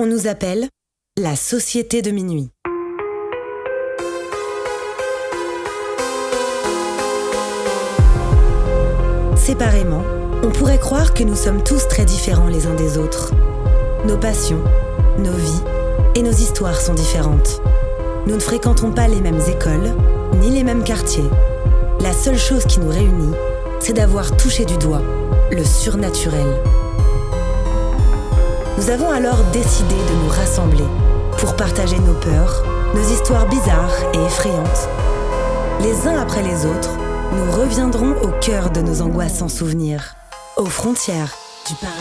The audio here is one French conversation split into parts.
On nous appelle la Société de minuit. Séparément, on pourrait croire que nous sommes tous très différents les uns des autres. Nos passions, nos vies et nos histoires sont différentes. Nous ne fréquentons pas les mêmes écoles, ni les mêmes quartiers. La seule chose qui nous réunit, c'est d'avoir touché du doigt le surnaturel. Nous avons alors décidé de nous rassembler pour partager nos peurs, nos histoires bizarres et effrayantes. Les uns après les autres, nous reviendrons au cœur de nos angoissants souvenirs, aux frontières du paranormal.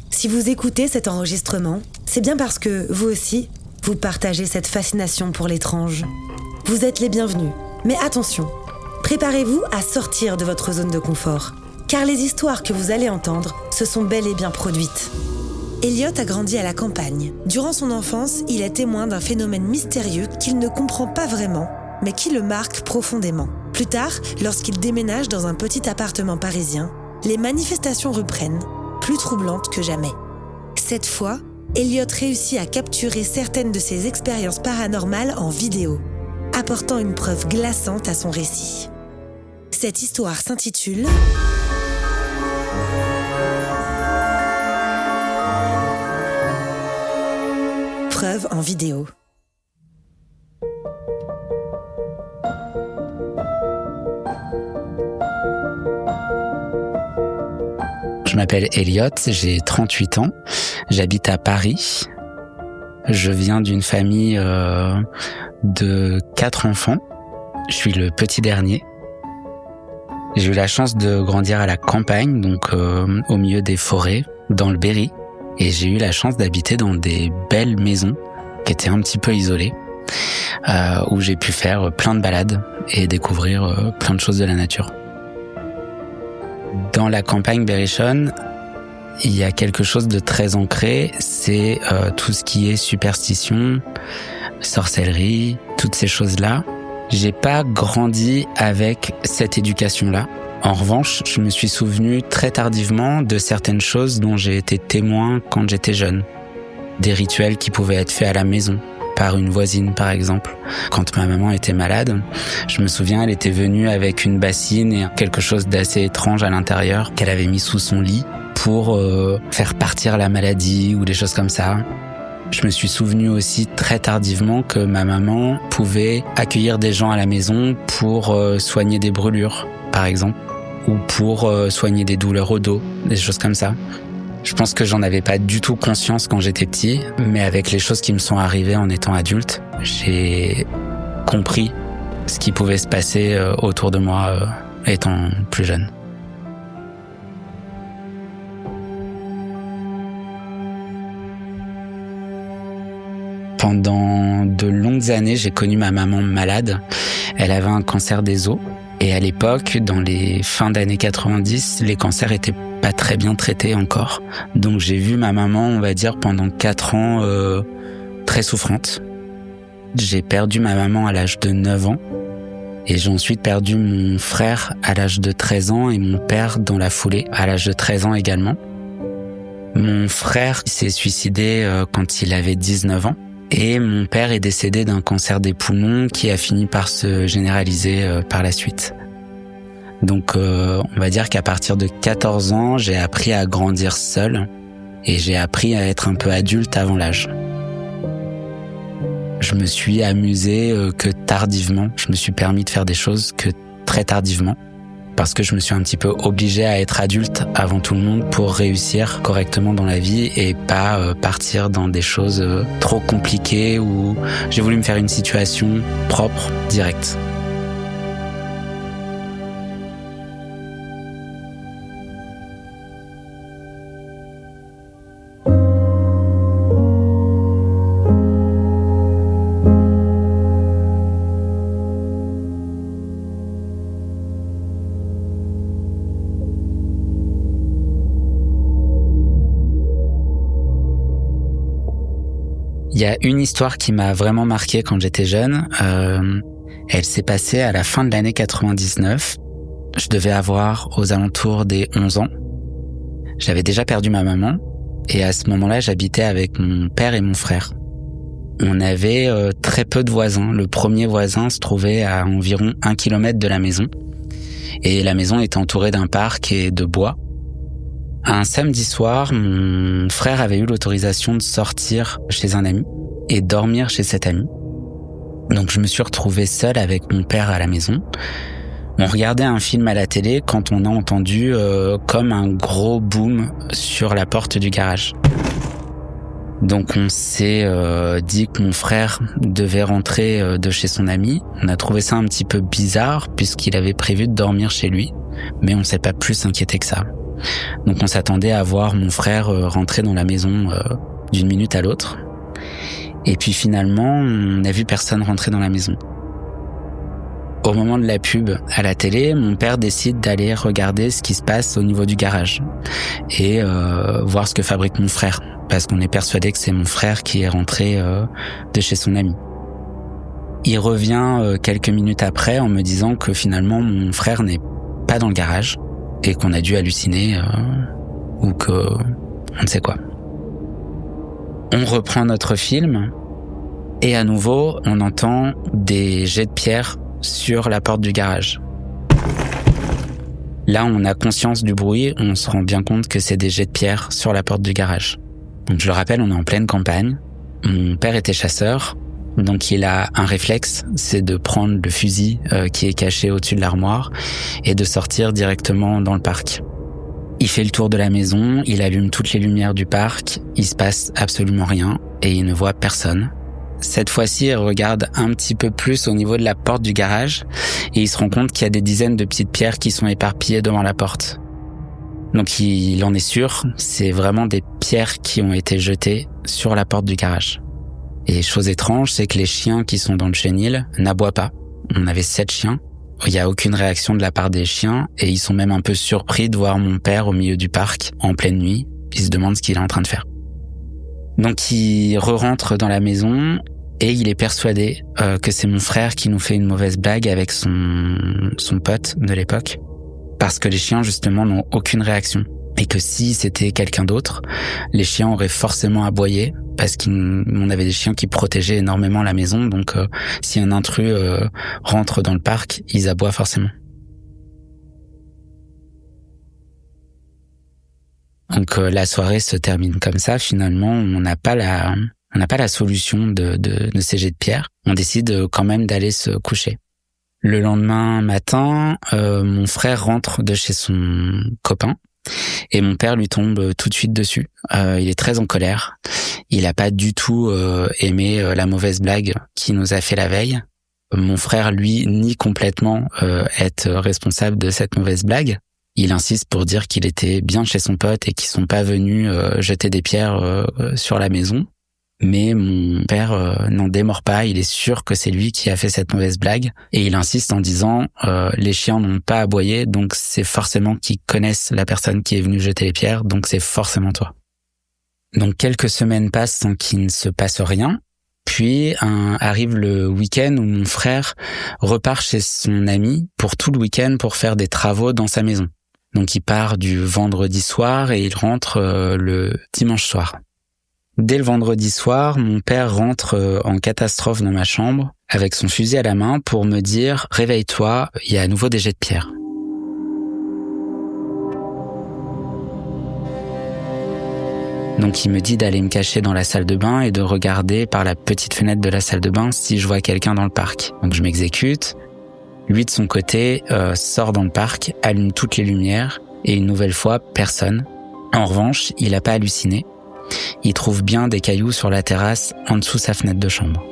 Si vous écoutez cet enregistrement, c'est bien parce que, vous aussi, vous partagez cette fascination pour l'étrange. Vous êtes les bienvenus, mais attention, préparez-vous à sortir de votre zone de confort, car les histoires que vous allez entendre se sont bel et bien produites. Elliot a grandi à la campagne. Durant son enfance, il est témoin d'un phénomène mystérieux qu'il ne comprend pas vraiment, mais qui le marque profondément. Plus tard, lorsqu'il déménage dans un petit appartement parisien, les manifestations reprennent, plus troublantes que jamais. Cette fois, Elliot réussit à capturer certaines de ses expériences paranormales en vidéo, apportant une preuve glaçante à son récit. Cette histoire s'intitule Preuve en vidéo. Je m'appelle Elliot, j'ai 38 ans, j'habite à Paris. Je viens d'une famille de 4 enfants. Je suis le petit dernier. J'ai eu la chance de grandir à la campagne, donc au milieu des forêts, dans le Berry. Et j'ai eu la chance d'habiter dans des belles maisons qui étaient un petit peu isolées, où j'ai pu faire plein de balades et découvrir plein de choses de la nature. Dans la campagne berrichonne, il y a quelque chose de très ancré, c'est tout ce qui est superstition, sorcellerie, toutes ces choses-là. J'ai pas grandi avec cette éducation-là. En revanche, je me suis souvenu très tardivement de certaines choses dont j'ai été témoin quand j'étais jeune. Des rituels qui pouvaient être faits à la maison, par une voisine par exemple. Quand ma maman était malade, je me souviens, elle était venue avec une bassine et quelque chose d'assez étrange à l'intérieur qu'elle avait mis sous son lit pour faire partir la maladie ou des choses comme ça. Je me suis souvenu aussi très tardivement que ma maman pouvait accueillir des gens à la maison pour soigner des brûlures, par exemple, ou pour soigner des douleurs au dos, des choses comme ça. Je pense que j'en avais pas du tout conscience quand j'étais petit, mais avec les choses qui me sont arrivées en étant adulte, j'ai compris ce qui pouvait se passer autour de moi étant plus jeune. Pendant de longues années, j'ai connu ma maman malade. Elle avait un cancer des os. Et à l'époque, dans les fins d'années 90, les cancers étaient pas très bien traités encore. Donc j'ai vu ma maman, on va dire, pendant 4 ans, très souffrante. J'ai perdu ma maman à l'âge de 9 ans. Et j'ai ensuite perdu mon frère à l'âge de 13 ans et mon père dans la foulée, à l'âge de 13 ans également. Mon frère s'est suicidé quand il avait 19 ans. Et mon père est décédé d'un cancer des poumons qui a fini par se généraliser par la suite. Donc on va dire qu'à partir de 14 ans, j'ai appris à grandir seul et j'ai appris à être un peu adulte avant l'âge. Je me suis amusé que tardivement, je me suis permis de faire des choses que très tardivement, parce que je me suis un petit peu obligé à être adulte avant tout le monde pour réussir correctement dans la vie et pas partir dans des choses trop compliquées où j'ai voulu me faire une situation propre, directe. Il Il y a une histoire qui m'a vraiment marqué quand j'étais jeune. Elle s'est passée à la fin de l'année 99. Je devais avoir aux alentours des 11 ans. J'avais déjà perdu ma maman et à ce moment-là, j'habitais avec mon père et mon frère. On avait très peu de voisins. Le premier voisin se trouvait à environ 1 kilomètre de la maison et la maison était entourée d'un parc et de bois. Un samedi soir, mon frère avait eu l'autorisation de sortir chez un ami et dormir chez cet ami. Donc je me suis retrouvé seul avec mon père à la maison. On regardait un film à la télé quand on a entendu comme un gros boom sur la porte du garage. Donc on s'est dit que mon frère devait rentrer de chez son ami. On a trouvé ça un petit peu bizarre puisqu'il avait prévu de dormir chez lui, mais on s'est pas plus inquiété que ça. Donc on s'attendait à voir mon frère rentrer dans la maison d'une minute à l'autre. Et puis finalement, on n'a vu personne rentrer dans la maison. Au moment de la pub à la télé, mon père décide d'aller regarder ce qui se passe au niveau du garage et voir ce que fabrique mon frère, parce qu'on est persuadé que c'est mon frère qui est rentré de chez son ami. Il revient quelques minutes après en me disant que finalement mon frère n'est pas dans le garage et qu'on a dû halluciner ou que on ne sait quoi. On reprend notre film et à nouveau on entend des jets de pierre sur la porte du garage. Là on a conscience du bruit, on se rend bien compte que c'est des jets de pierre sur la porte du garage. Donc je le rappelle, on est en pleine campagne, mon père était chasseur, donc il a un réflexe, c'est de prendre le fusil qui est caché au-dessus de l'armoire et de sortir directement dans le parc. Il fait le tour de la maison, il allume toutes les lumières du parc, il se passe absolument rien et il ne voit personne. Cette fois-ci, il regarde un petit peu plus au niveau de la porte du garage et il se rend compte qu'il y a des dizaines de petites pierres qui sont éparpillées devant la porte. Donc il en est sûr, c'est vraiment des pierres qui ont été jetées sur la porte du garage. Et chose étrange, c'est que les chiens qui sont dans le chenil n'aboient pas. On avait 7 chiens. Il n'y a aucune réaction de la part des chiens et ils sont même un peu surpris de voir mon père au milieu du parc en pleine nuit. Ils se demandent ce qu'il est en train de faire. Donc il re-rentre dans la maison et il est persuadé que c'est mon frère qui nous fait une mauvaise blague avec son pote de l'époque. Parce que les chiens justement n'ont aucune réaction. Et que si c'était quelqu'un d'autre, les chiens auraient forcément aboyé parce qu'on avait des chiens qui protégeaient énormément la maison. Donc si un intrus rentre dans le parc, ils aboient forcément. Donc la soirée se termine comme ça. Finalement, on n'a pas la solution de ces jets de pierre. On décide quand même d'aller se coucher. Le lendemain matin, mon frère rentre de chez son copain. Et mon père lui tombe tout de suite dessus. Il est très en colère. Il a pas du tout aimé la mauvaise blague qu'il nous a fait la veille. Mon frère, lui, nie complètement être responsable de cette mauvaise blague. Il insiste pour dire qu'il était bien chez son pote et qu'ils sont pas venus jeter des pierres sur la maison. Mais mon père n'en démord pas, il est sûr que c'est lui qui a fait cette mauvaise blague. Et il insiste en disant les chiens n'ont pas aboyé, donc c'est forcément qu'ils connaissent la personne qui est venue jeter les pierres, donc c'est forcément toi. Donc quelques semaines passent sans qu'il ne se passe rien. Puis arrive le week-end où mon frère repart chez son ami pour tout le week-end pour faire des travaux dans sa maison. Donc il part du vendredi soir et il rentre le dimanche soir. Dès le vendredi soir, mon père rentre en catastrophe dans ma chambre avec son fusil à la main pour me dire « Réveille-toi, il y a à nouveau des jets de pierre ». Donc il me dit d'aller me cacher dans la salle de bain et de regarder par la petite fenêtre de la salle de bain si je vois quelqu'un dans le parc. Donc je m'exécute. Lui de son côté sort dans le parc, allume toutes les lumières et une nouvelle fois personne. En revanche, il n'a pas halluciné. Il trouve bien des cailloux sur la terrasse en dessous sa fenêtre de chambre.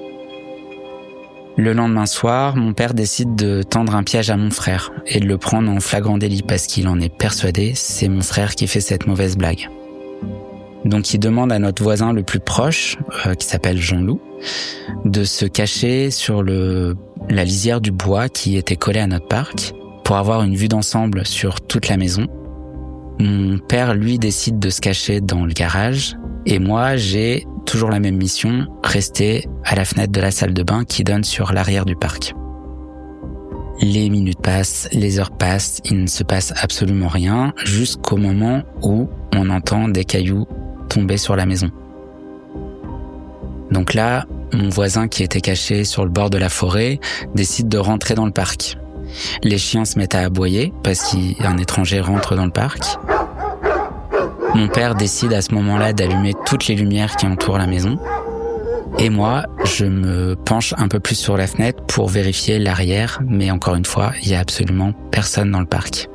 Le lendemain soir, mon père décide de tendre un piège à mon frère et de le prendre en flagrant délit parce qu'il en est persuadé, c'est mon frère qui fait cette mauvaise blague. Donc il demande à notre voisin le plus proche, qui s'appelle Jean-Loup, de se cacher sur la lisière du bois qui était collée à notre parc pour avoir une vue d'ensemble sur toute la maison. Mon père, lui, décide de se cacher dans le garage et moi, j'ai toujours la même mission, rester à la fenêtre de la salle de bain qui donne sur l'arrière du parc. Les minutes passent, les heures passent, il ne se passe absolument rien jusqu'au moment où on entend des cailloux tomber sur la maison. Donc là, mon voisin qui était caché sur le bord de la forêt décide de rentrer dans le parc. Les chiens se mettent à aboyer parce qu'un étranger rentre dans le parc. Mon père décide à ce moment-là d'allumer toutes les lumières qui entourent la maison. Et moi, je me penche un peu plus sur la fenêtre pour vérifier l'arrière, mais encore une fois, il y a absolument personne dans le parc.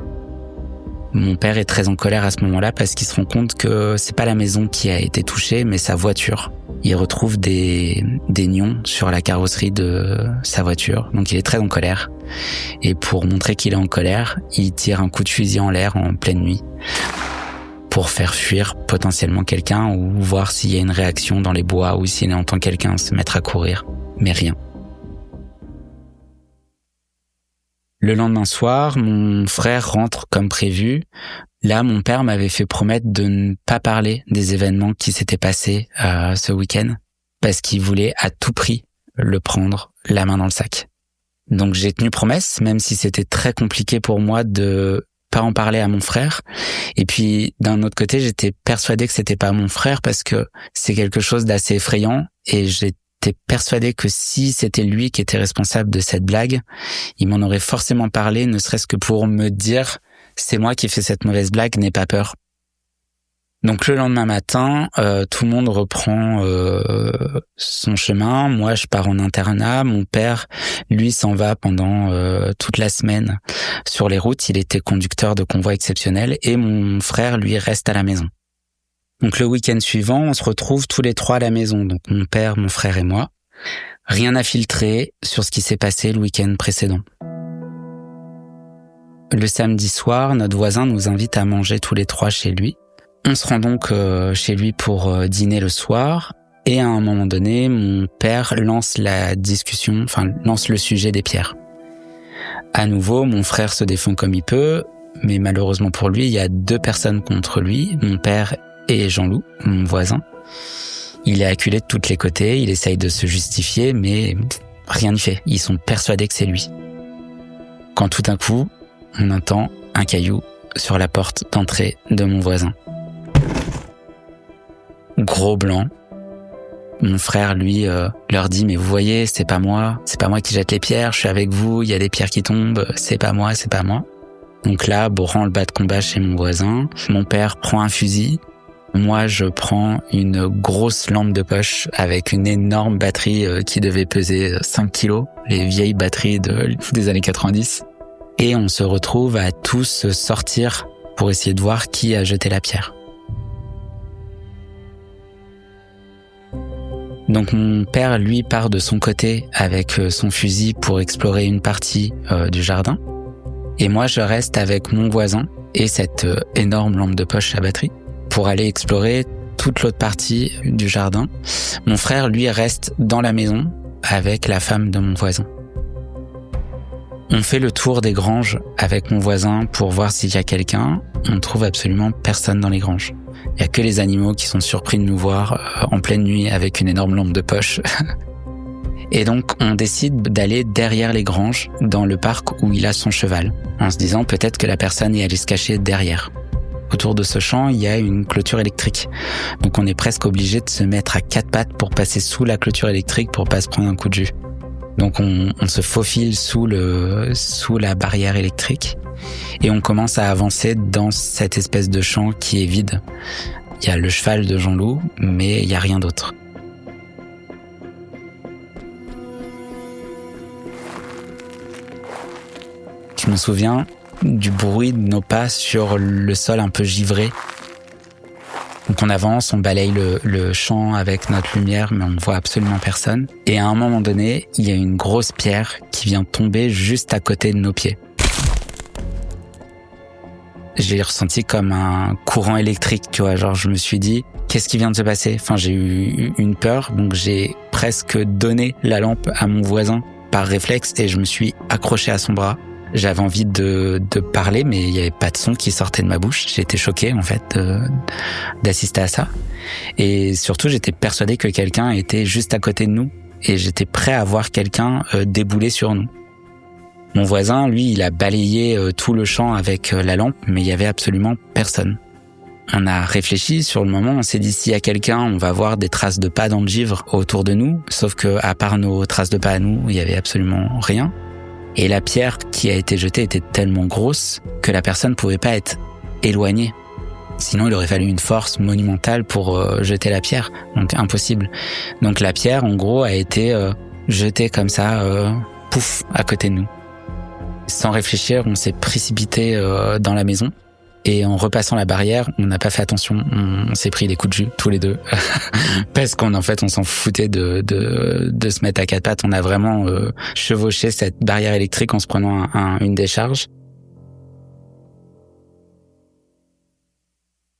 Mon père est très en colère à ce moment-là parce qu'il se rend compte que c'est pas la maison qui a été touchée, mais sa voiture. Il retrouve des nions sur la carrosserie de sa voiture, donc il est très en colère. Et pour montrer qu'il est en colère, il tire un coup de fusil en l'air en pleine nuit pour faire fuir potentiellement quelqu'un ou voir s'il y a une réaction dans les bois ou s'il entend quelqu'un se mettre à courir, mais rien. Le lendemain soir, mon frère rentre comme prévu. Là, mon père m'avait fait promettre de ne pas parler des événements qui s'étaient passés ce week-end parce qu'il voulait à tout prix le prendre la main dans le sac. Donc j'ai tenu promesse, même si c'était très compliqué pour moi de pas en parler à mon frère. Et puis d'un autre côté, j'étais persuadé que c'était pas mon frère parce que c'est quelque chose d'assez effrayant et j'étais persuadé que si c'était lui qui était responsable de cette blague, il m'en aurait forcément parlé, ne serait-ce que pour me dire c'est moi qui fais cette mauvaise blague, n'aie pas peur. Donc le lendemain matin, tout le monde reprend son chemin. Moi, je pars en internat. Mon père, lui, s'en va pendant toute la semaine sur les routes. Il était conducteur de convoi exceptionnel. Et mon frère, lui, reste à la maison. Donc le week-end suivant, on se retrouve tous les trois à la maison. Donc mon père, mon frère et moi. Rien à filtrer sur ce qui s'est passé le week-end précédent. Le samedi soir, notre voisin nous invite à manger tous les trois chez lui. On se rend donc chez lui pour dîner le soir et à un moment donné, mon père lance le sujet des pierres. À nouveau, mon frère se défend comme il peut, mais malheureusement pour lui, il y a 2 personnes contre lui, mon père et Jean-Loup, mon voisin. Il est acculé de tous les côtés, il essaye de se justifier, mais rien n'y fait. Ils sont persuadés que c'est lui. Quand tout d'un coup, on entend un caillou sur la porte d'entrée de mon voisin. Gros blanc. Mon frère, lui, leur dit « Mais vous voyez, c'est pas moi qui jette les pierres, je suis avec vous, il y a des pierres qui tombent, c'est pas moi. » Donc là, branle-bas de combat chez mon voisin. Mon père prend un fusil. Moi, je prends une grosse lampe de poche avec une énorme batterie qui devait peser 5 kilos, les vieilles batteries des années 90. Et on se retrouve à tous sortir pour essayer de voir qui a jeté la pierre. Donc mon père, lui, part de son côté avec son fusil pour explorer une partie du jardin. Et moi, je reste avec mon voisin et cette énorme lampe de poche à batterie pour aller explorer toute l'autre partie du jardin. Mon frère, lui, reste dans la maison avec la femme de mon voisin. On fait le tour des granges avec mon voisin pour voir s'il y a quelqu'un. On ne trouve absolument personne dans les granges. Il n'y a que les animaux qui sont surpris de nous voir en pleine nuit avec une énorme lampe de poche. Et donc, on décide d'aller derrière les granges, dans le parc où il a son cheval, en se disant peut-être que la personne est allée se cacher derrière. Autour de ce champ, il y a une clôture électrique. Donc on est presque obligé de se mettre à 4 pattes pour passer sous la clôture électrique pour pas se prendre un coup de jus. Donc on se faufile sous la barrière électrique et on commence à avancer dans cette espèce de champ qui est vide. Il y a le cheval de Jean-Loup, mais il n'y a rien d'autre. Je me souviens du bruit de nos pas sur le sol un peu givré. Donc on avance, on balaye le champ avec notre lumière, mais on ne voit absolument personne. Et à un moment donné, il y a une grosse pierre qui vient tomber juste à côté de nos pieds. J'ai ressenti comme un courant électrique, tu vois, genre je me suis dit, qu'est-ce qui vient de se passer ? Enfin, j'ai eu une peur, donc j'ai presque donné la lampe à mon voisin par réflexe et je me suis accroché à son bras J'avais envie de parler, mais il y avait pas de son qui sortait de ma bouche. J'étais choqué, en fait, d'assister à ça. Et surtout, j'étais persuadé que quelqu'un était juste à côté de nous. Et j'étais prêt à voir quelqu'un débouler sur nous. Mon voisin, lui, il a balayé tout le champ avec la lampe, mais il y avait absolument personne. On a réfléchi sur le moment, on s'est dit s'il y a quelqu'un, on va voir des traces de pas dans le givre autour de nous, sauf que à part nos traces de pas à nous, il y avait absolument rien. Et la pierre qui a été jetée était tellement grosse que la personne pouvait pas être éloignée. Sinon, il aurait fallu une force monumentale pour jeter la pierre, donc impossible. Donc la pierre, en gros, a été jetée comme ça, pouf, à côté de nous. Sans réfléchir, on s'est précipité dans la maison. Et en repassant la barrière, on n'a pas fait attention, on s'est pris des coups de jus, tous les deux. Parce qu'en fait, on s'en foutait de se mettre à quatre pattes. On a vraiment chevauché cette barrière électrique en se prenant une décharge.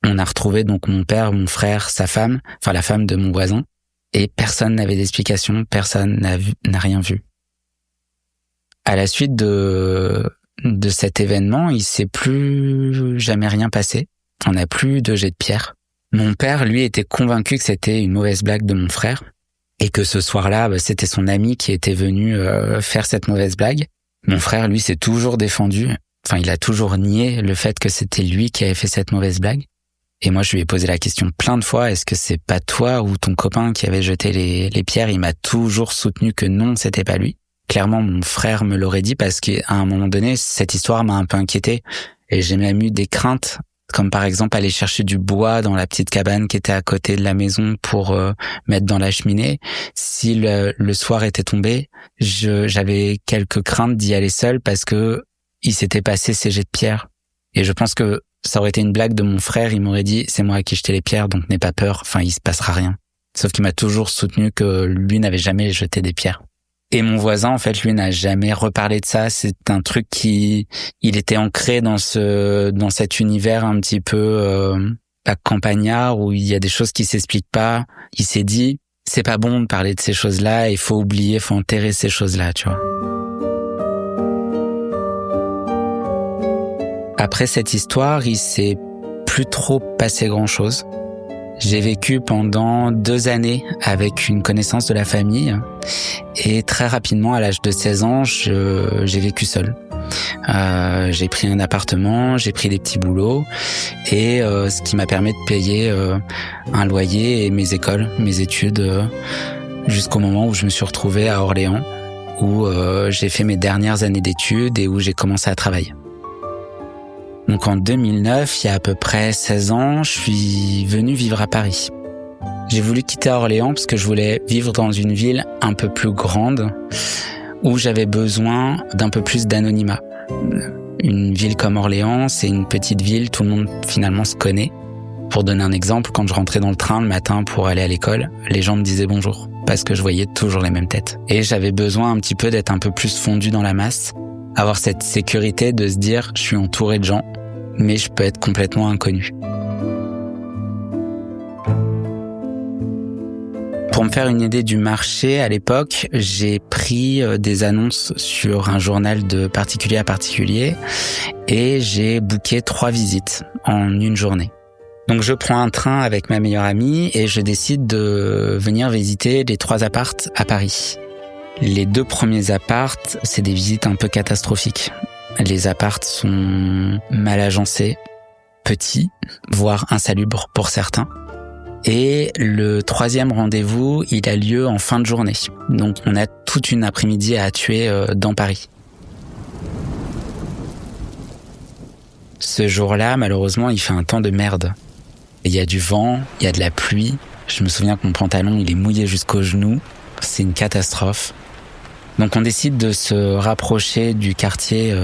On a retrouvé donc mon père, mon frère, sa femme, enfin la femme de mon voisin. Et personne n'avait d'explication, personne n'a rien vu. À la suite de cet événement, il s'est plus jamais rien passé. On n'a plus de jet de pierre. Mon père, lui, était convaincu que c'était une mauvaise blague de mon frère et que ce soir-là, c'était son ami qui était venu faire cette mauvaise blague. Mon frère, lui, s'est toujours défendu. Enfin, il a toujours nié le fait que c'était lui qui avait fait cette mauvaise blague. Et moi, je lui ai posé la question plein de fois, est-ce que c'est pas toi ou ton copain qui avait jeté les pierres? Il m'a toujours soutenu que non, c'était pas lui. Clairement, mon frère me l'aurait dit parce qu'à un moment donné, cette histoire m'a un peu inquiété et j'ai même eu des craintes, comme par exemple aller chercher du bois dans la petite cabane qui était à côté de la maison pour mettre dans la cheminée. Si le soir était tombé, j'avais quelques craintes d'y aller seul parce que il s'était passé ces jets de pierre. Et je pense que ça aurait été une blague de mon frère, il m'aurait dit c'est moi qui ai jeté les pierres, donc n'aie pas peur, enfin il se passera rien. Sauf qu'il m'a toujours soutenu que lui n'avait jamais jeté des pierres. Et mon voisin, en fait, lui n'a jamais reparlé de ça. C'est un truc il était ancré dans cet univers un petit peu campagnard où il y a des choses qui s'expliquent pas. Il s'est dit, c'est pas bon de parler de ces choses-là, il faut oublier, faut enterrer ces choses-là, tu vois. Après cette histoire, il s'est plus trop passé grand-chose. J'ai vécu pendant 2 années avec une connaissance de la famille et très rapidement, à l'âge de 16 ans, j'ai vécu seul. J'ai pris un appartement, j'ai pris des petits boulots et ce qui m'a permis de payer un loyer et mes écoles, mes études jusqu'au moment où je me suis retrouvé à Orléans où j'ai fait mes dernières années d'études et où j'ai commencé à travailler. Donc en 2009, il y a à peu près 16 ans, je suis venu vivre à Paris. J'ai voulu quitter Orléans parce que je voulais vivre dans une ville un peu plus grande où j'avais besoin d'un peu plus d'anonymat. Une ville comme Orléans, c'est une petite ville, tout le monde finalement se connaît. Pour donner un exemple, quand je rentrais dans le train le matin pour aller à l'école, les gens me disaient bonjour parce que je voyais toujours les mêmes têtes. Et j'avais besoin un petit peu d'être un peu plus fondu dans la masse. Avoir cette sécurité de se dire je suis entouré de gens, mais je peux être complètement inconnu. Pour me faire une idée du marché, à l'époque, j'ai pris des annonces sur un journal de particulier à particulier et j'ai booké 3 visites en une journée. Donc je prends un train avec ma meilleure amie et je décide de venir visiter les 3 appartes à Paris. Les 2 premiers appartes, c'est des visites un peu catastrophiques. Les appartes sont mal agencés, petits, voire insalubres pour certains. Et le 3e rendez-vous, il a lieu en fin de journée. Donc on a toute une après-midi à tuer dans Paris. Ce jour-là, malheureusement, il fait un temps de merde. Il y a du vent, il y a de la pluie. Je me souviens que mon pantalon, il est mouillé jusqu'aux genoux. C'est une catastrophe. Donc on décide de se rapprocher du quartier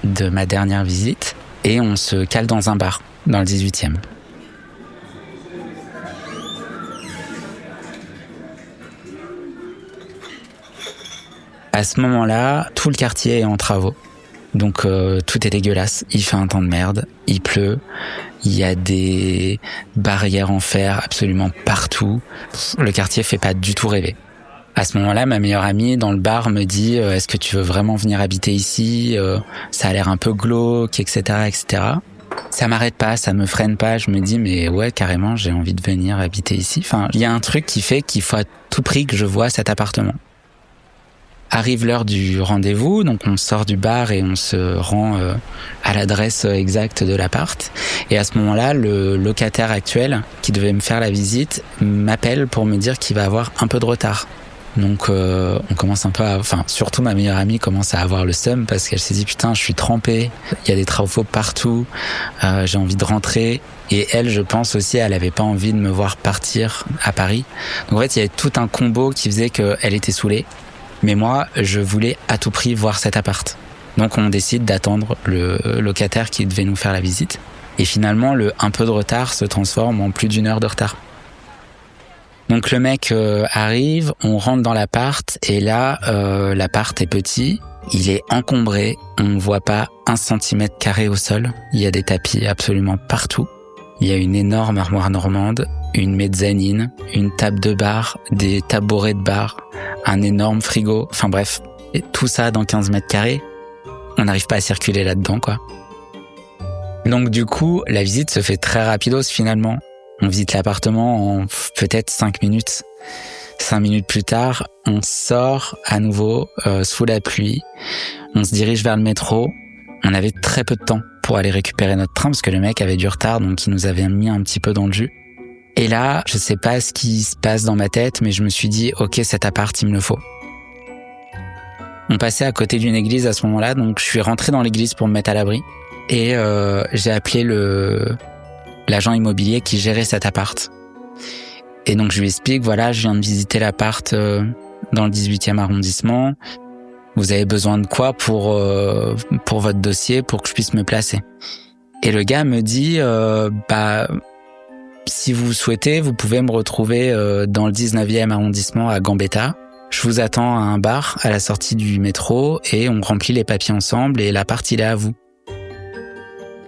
de ma dernière visite et on se cale dans un bar, dans le 18e. À ce moment-là, tout le quartier est en travaux. Donc tout est dégueulasse, il fait un temps de merde, il pleut, il y a des barrières en fer absolument partout. Le quartier fait pas du tout rêver. À ce moment-là, ma meilleure amie dans le bar me dit est-ce que tu veux vraiment venir habiter ici, ça a l'air un peu glauque, etc., etc. Ça m'arrête pas, ça me freine pas. Je me dis mais ouais, carrément, j'ai envie de venir habiter ici. Enfin, il y a un truc qui fait qu'il faut à tout prix que je voie cet appartement. Arrive l'heure du rendez-vous, donc on sort du bar et on se rend à l'adresse exacte de l'appart. Et à ce moment-là, le locataire actuel qui devait me faire la visite m'appelle pour me dire qu'il va avoir un peu de retard. Donc on commence un peu surtout ma meilleure amie commence à avoir le seum parce qu'elle s'est dit putain, je suis trempée, il y a des travaux partout, j'ai envie de rentrer. Et elle, je pense aussi, elle avait pas envie de me voir partir à Paris. Donc en fait, il y avait tout un combo qui faisait qu'elle était saoulée. Mais moi, je voulais à tout prix voir cet appart. Donc on décide d'attendre le locataire qui devait nous faire la visite. Et finalement, le un peu de retard se transforme en plus d'1 heure de retard. Donc le mec arrive, on rentre dans l'appart et là, l'appart est petit, il est encombré, on ne voit pas 1 cm² au sol, il y a des tapis absolument partout. Il y a une énorme armoire normande, une mezzanine, une table de bar, des tabourets de bar, un énorme frigo, enfin bref, et tout ça dans 15 m², on n'arrive pas à circuler là-dedans, quoi. Donc du coup, la visite se fait très rapidos finalement. On visite l'appartement en peut-être 5 minutes. 5 minutes plus tard, on sort à nouveau sous la pluie. On se dirige vers le métro. On avait très peu de temps pour aller récupérer notre train parce que le mec avait du retard, donc il nous avait mis un petit peu dans le jus. Et là, je sais pas ce qui se passe dans ma tête, mais je me suis dit, ok, cet appart, il me le faut. On passait à côté d'une église à ce moment-là, donc je suis rentré dans l'église pour me mettre à l'abri. Et j'ai appelé l'agent immobilier qui gérait cet appart. Et donc je lui explique, voilà, je viens de visiter l'appart dans le 18e arrondissement. Vous avez besoin de quoi pour votre dossier, pour que je puisse me placer? Et le gars me dit, si vous souhaitez, vous pouvez me retrouver dans le 19e arrondissement à Gambetta. Je vous attends à un bar à la sortie du métro et on remplit les papiers ensemble et l'appart, il est à vous.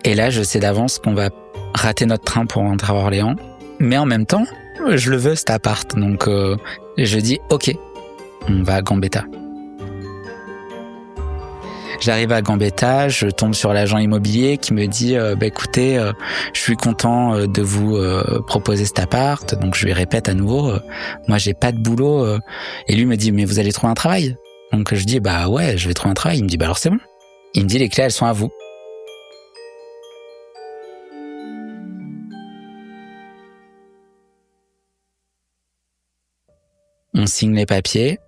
Et là, je sais d'avance qu'on va rater notre train pour rentrer à Orléans. Mais en même temps, je le veux cet appart. Donc je dis ok, on va à Gambetta. J'arrive à Gambetta, je tombe sur l'agent immobilier qui me dit écoutez, je suis content de vous proposer cet appart. Donc je lui répète à nouveau, moi j'ai pas de boulot. Et lui me dit mais vous allez trouver un travail? Donc je dis bah ouais, je vais trouver un travail. Il me dit bah alors c'est bon. Il me dit les clés elles sont à vous. On signe les papiers,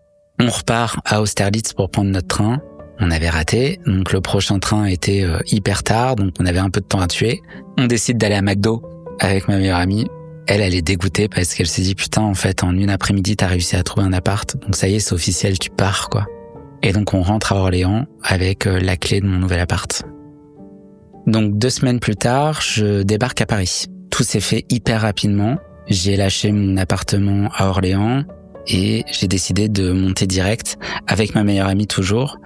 on repart à Austerlitz pour prendre notre train. On avait raté, donc le prochain train était hyper tard, donc on avait un peu de temps à tuer. On décide d'aller à McDo avec ma meilleure amie. Elle est dégoûtée parce qu'elle s'est dit putain, en fait, en une après-midi, t'as réussi à trouver un appart, donc ça y est, c'est officiel, tu pars, quoi. Et donc on rentre à Orléans avec la clé de mon nouvel appart. Donc 2 semaines plus tard, je débarque à Paris. Tout s'est fait hyper rapidement. J'ai lâché mon appartement à Orléans. Et j'ai décidé de monter direct avec ma meilleure amie toujours.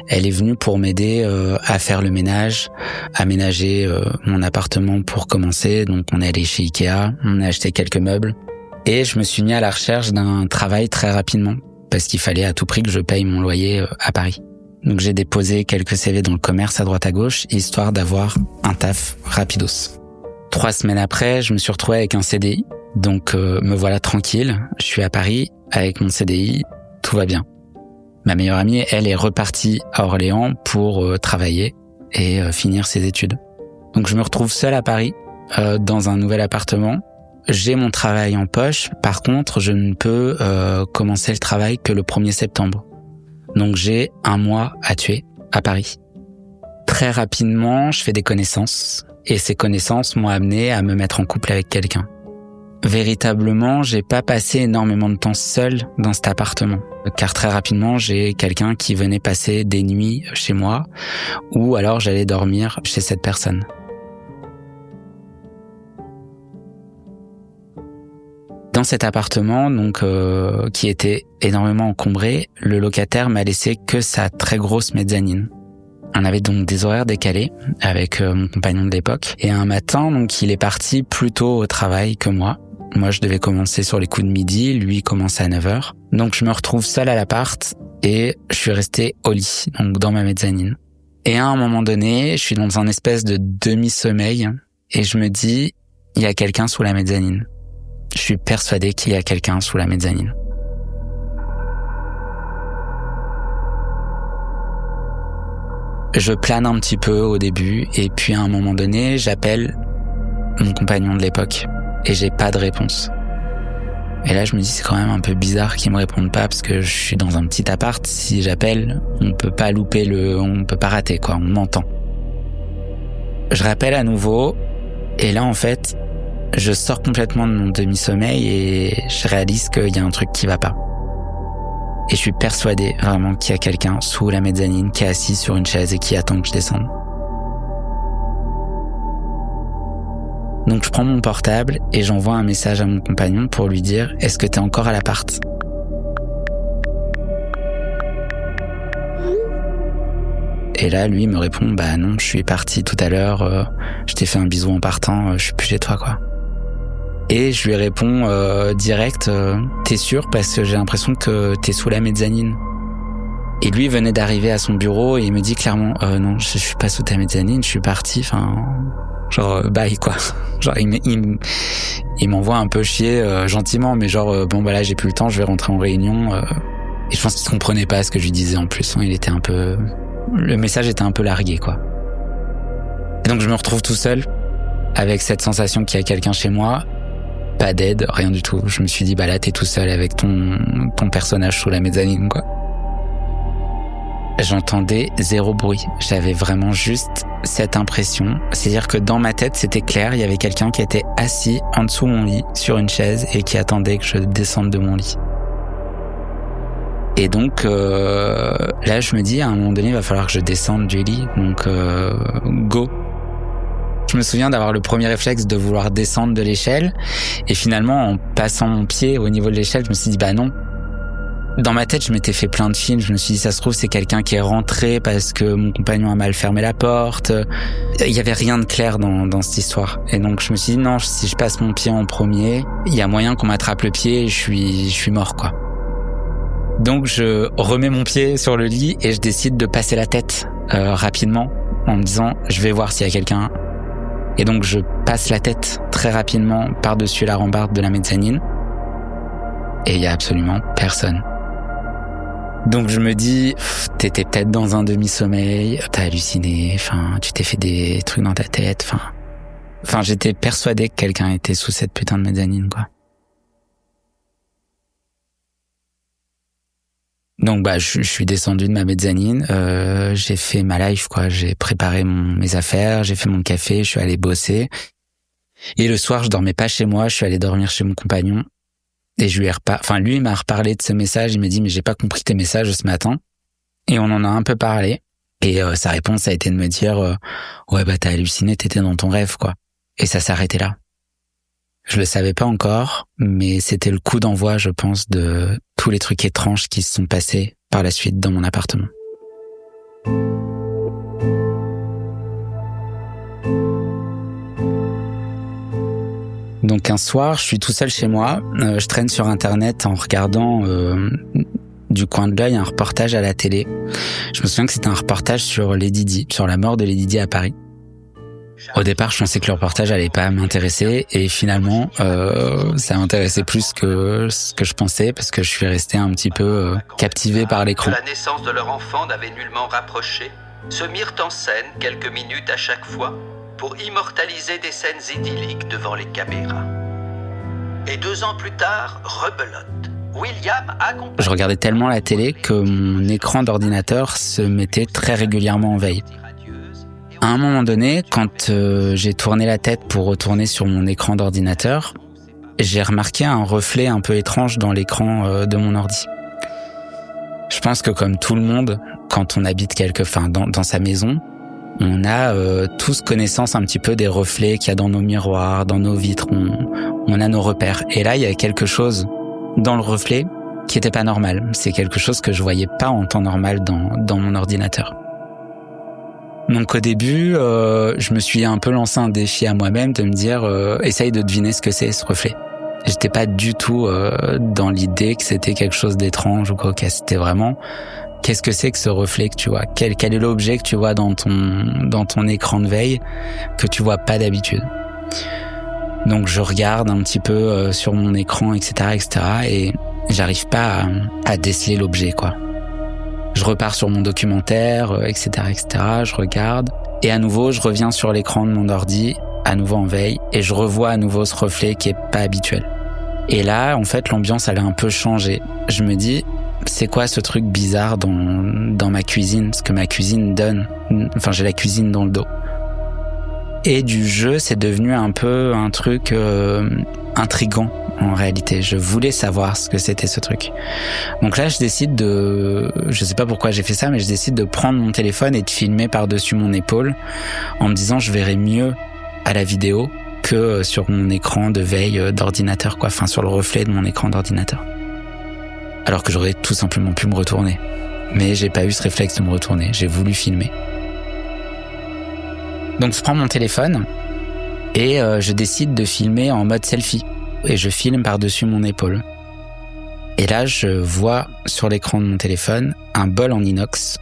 Elle est venue pour m'aider à faire le ménage, aménager mon appartement pour commencer. Donc on est allé chez Ikea, on a acheté quelques meubles. Et je me suis mis à la recherche d'un travail très rapidement parce qu'il fallait à tout prix que je paye mon loyer à Paris. Donc j'ai déposé quelques CV dans le commerce à droite à gauche, histoire d'avoir un taf rapidos. 3 semaines après, je me suis retrouvé avec un CDI. Donc me voilà tranquille, je suis à Paris avec mon CDI, tout va bien. Ma meilleure amie, elle est repartie à Orléans pour travailler et finir ses études. Donc je me retrouve seul à Paris, dans un nouvel appartement. J'ai mon travail en poche, par contre je ne peux commencer le travail que le 1er septembre. Donc j'ai 1 mois à tuer à Paris. Très rapidement, je fais des connaissances et ces connaissances m'ont amené à me mettre en couple avec quelqu'un. Véritablement, j'ai pas passé énormément de temps seul dans cet appartement, car très rapidement, j'ai quelqu'un qui venait passer des nuits chez moi, ou alors j'allais dormir chez cette personne. Dans cet appartement, donc qui était énormément encombré, le locataire m'a laissé que sa très grosse mezzanine. On avait donc des horaires décalés avec mon compagnon de l'époque, et un matin, donc il est parti plus tôt au travail que moi. Moi, je devais commencer sur les coups de midi, lui commençait à 9h. Donc, je me retrouve seul à l'appart et je suis resté au lit, donc dans ma mezzanine. Et à un moment donné, je suis dans un espèce de demi-sommeil et je me dis, il y a quelqu'un sous la mezzanine. Je suis persuadé qu'il y a quelqu'un sous la mezzanine. Je plane un petit peu au début et puis à un moment donné, j'appelle mon compagnon de l'époque et j'ai pas de réponse. Et là, je me dis, c'est quand même un peu bizarre qu'il me réponde pas parce que je suis dans un petit appart. Si j'appelle, on peut pas on peut pas rater, quoi. On m'entend. Je rappelle à nouveau et là, en fait, je sors complètement de mon demi-sommeil et je réalise qu'il y a un truc qui va pas. Et je suis persuadé vraiment qu'il y a quelqu'un sous la mezzanine qui est assis sur une chaise et qui attend que je descende. Donc je prends mon portable et j'envoie un message à mon compagnon pour lui dire « Est-ce que t'es encore à l'appart ?» Et là, lui me répond « Bah non, je suis parti tout à l'heure, je t'ai fait un bisou en partant, je suis plus chez toi, quoi. » Et je lui réponds direct « T'es sûr parce que j'ai l'impression que t'es sous la mezzanine. » Et lui venait d'arriver à son bureau et il me dit clairement « Non, je suis pas sous ta mezzanine, je suis parti, enfin... » Genre bye quoi. Genre il m'envoie un peu chier gentiment, mais genre bon bah là j'ai plus le temps, je vais rentrer en réunion. Et je pense qu'il comprenait pas ce que je lui disais en plus. Il était un peu, le message était un peu largué quoi. Et donc je me retrouve tout seul avec cette sensation qu'il y a quelqu'un chez moi. Pas d'aide, rien du tout. Je me suis dit bah là t'es tout seul avec ton personnage sous la mezzanine quoi. J'entendais zéro bruit. J'avais vraiment juste cette impression. C'est-à-dire que dans ma tête, c'était clair, il y avait quelqu'un qui était assis en dessous de mon lit, sur une chaise, et qui attendait que je descende de mon lit. Et donc, là, je me dis, à un moment donné, il va falloir que je descende du lit. Donc, go. Je me souviens d'avoir le premier réflexe de vouloir descendre de l'échelle. Et finalement, en passant mon pied au niveau de l'échelle, je me suis dit, bah non. Dans ma tête, je m'étais fait plein de films. Je me suis dit, ça se trouve, c'est quelqu'un qui est rentré parce que mon compagnon a mal fermé la porte. Il y avait rien de clair dans cette histoire. Et donc, je me suis dit, non, si je passe mon pied en premier, il y a moyen qu'on m'attrape le pied et je suis mort, quoi. Donc, je remets mon pied sur le lit et je décide de passer la tête rapidement en me disant, je vais voir s'il y a quelqu'un. Et donc, je passe la tête très rapidement par-dessus la rambarde de la mezzanine. Et il y a absolument personne. Donc je me dis, t'étais peut-être dans un demi-sommeil, t'as halluciné, enfin, tu t'es fait des trucs dans ta tête, enfin, j'étais persuadé que quelqu'un était sous cette putain de mezzanine, quoi. Donc bah, je suis descendu de ma mezzanine, j'ai fait ma life, quoi. J'ai préparé mes affaires, j'ai fait mon café, je suis allé bosser. Et le soir, je dormais pas chez moi, je suis allé dormir chez mon compagnon. Et lui, il m'a reparlé de ce message, il m'a dit, mais j'ai pas compris tes messages ce matin. Et on en a un peu parlé. Et sa réponse a été de me dire, ouais, bah, t'as halluciné, t'étais dans ton rêve, quoi. Et ça s'est arrêté là. Je le savais pas encore, mais c'était le coup d'envoi, je pense, de tous les trucs étranges qui se sont passés par la suite dans mon appartement. Donc un soir, je suis tout seul chez moi, je traîne sur internet en regardant du coin de l'œil un reportage à la télé. Je me souviens que c'était un reportage sur Lady Di, sur la mort de Lady Di à Paris. Au départ, je pensais que le reportage allait pas m'intéresser et finalement, ça m'intéressait plus que ce que je pensais parce que je suis resté un petit peu captivé par l'écran. La naissance de leur enfant n'avait nullement rapproché, se mirent en scène quelques minutes à chaque fois pour immortaliser des scènes idylliques devant les caméras. Et 2 ans plus tard, rebelote. William accompagne... Je regardais tellement la télé que mon écran d'ordinateur se mettait très régulièrement en veille. À un moment donné, quand j'ai tourné la tête pour retourner sur mon écran d'ordinateur, j'ai remarqué un reflet un peu étrange dans l'écran de mon ordi. Je pense que comme tout le monde, quand on habite dans sa maison, on a tous connaissance un petit peu des reflets qu'il y a dans nos miroirs, dans nos vitres, on a nos repères. Et là, il y a quelque chose dans le reflet qui était pas normal. C'est quelque chose que je voyais pas en temps normal dans mon ordinateur. Donc au début, je me suis un peu lancé un défi à moi-même de me dire essaye de deviner ce que c'est ce reflet. J'étais pas du tout dans l'idée que c'était quelque chose d'étrange ou quoi. C'était vraiment, qu'est-ce que c'est que ce reflet que tu vois ? Quel est l'objet que tu vois dans ton écran de veille que tu vois pas d'habitude ? Donc je regarde un petit peu sur mon écran, etc., et j'arrive pas à déceler l'objet, quoi. Je repars sur mon documentaire, etc., je regarde. Et à nouveau, je reviens sur l'écran de mon ordi, à nouveau en veille, et je revois à nouveau ce reflet qui est pas habituel. Et là, en fait, l'ambiance, elle a un peu changé. Je me dis, c'est quoi ce truc bizarre dans ma cuisine ? Parce que ma cuisine j'ai la cuisine dans le dos. Et du jeu, c'est devenu un peu un truc intriguant, en réalité. Je voulais savoir ce que c'était ce truc. Donc là, je sais pas pourquoi j'ai fait ça, mais je décide de prendre mon téléphone et de filmer par-dessus mon épaule en me disant je verrai mieux à la vidéo que sur mon écran de veille d'ordinateur, quoi. Enfin, sur le reflet de mon écran d'ordinateur. Alors que j'aurais tout simplement pu me retourner. Mais j'ai pas eu ce réflexe de me retourner. J'ai voulu filmer. Donc je prends mon téléphone et je décide de filmer en mode selfie. Et je filme par-dessus mon épaule. Et là, je vois sur l'écran de mon téléphone un bol en inox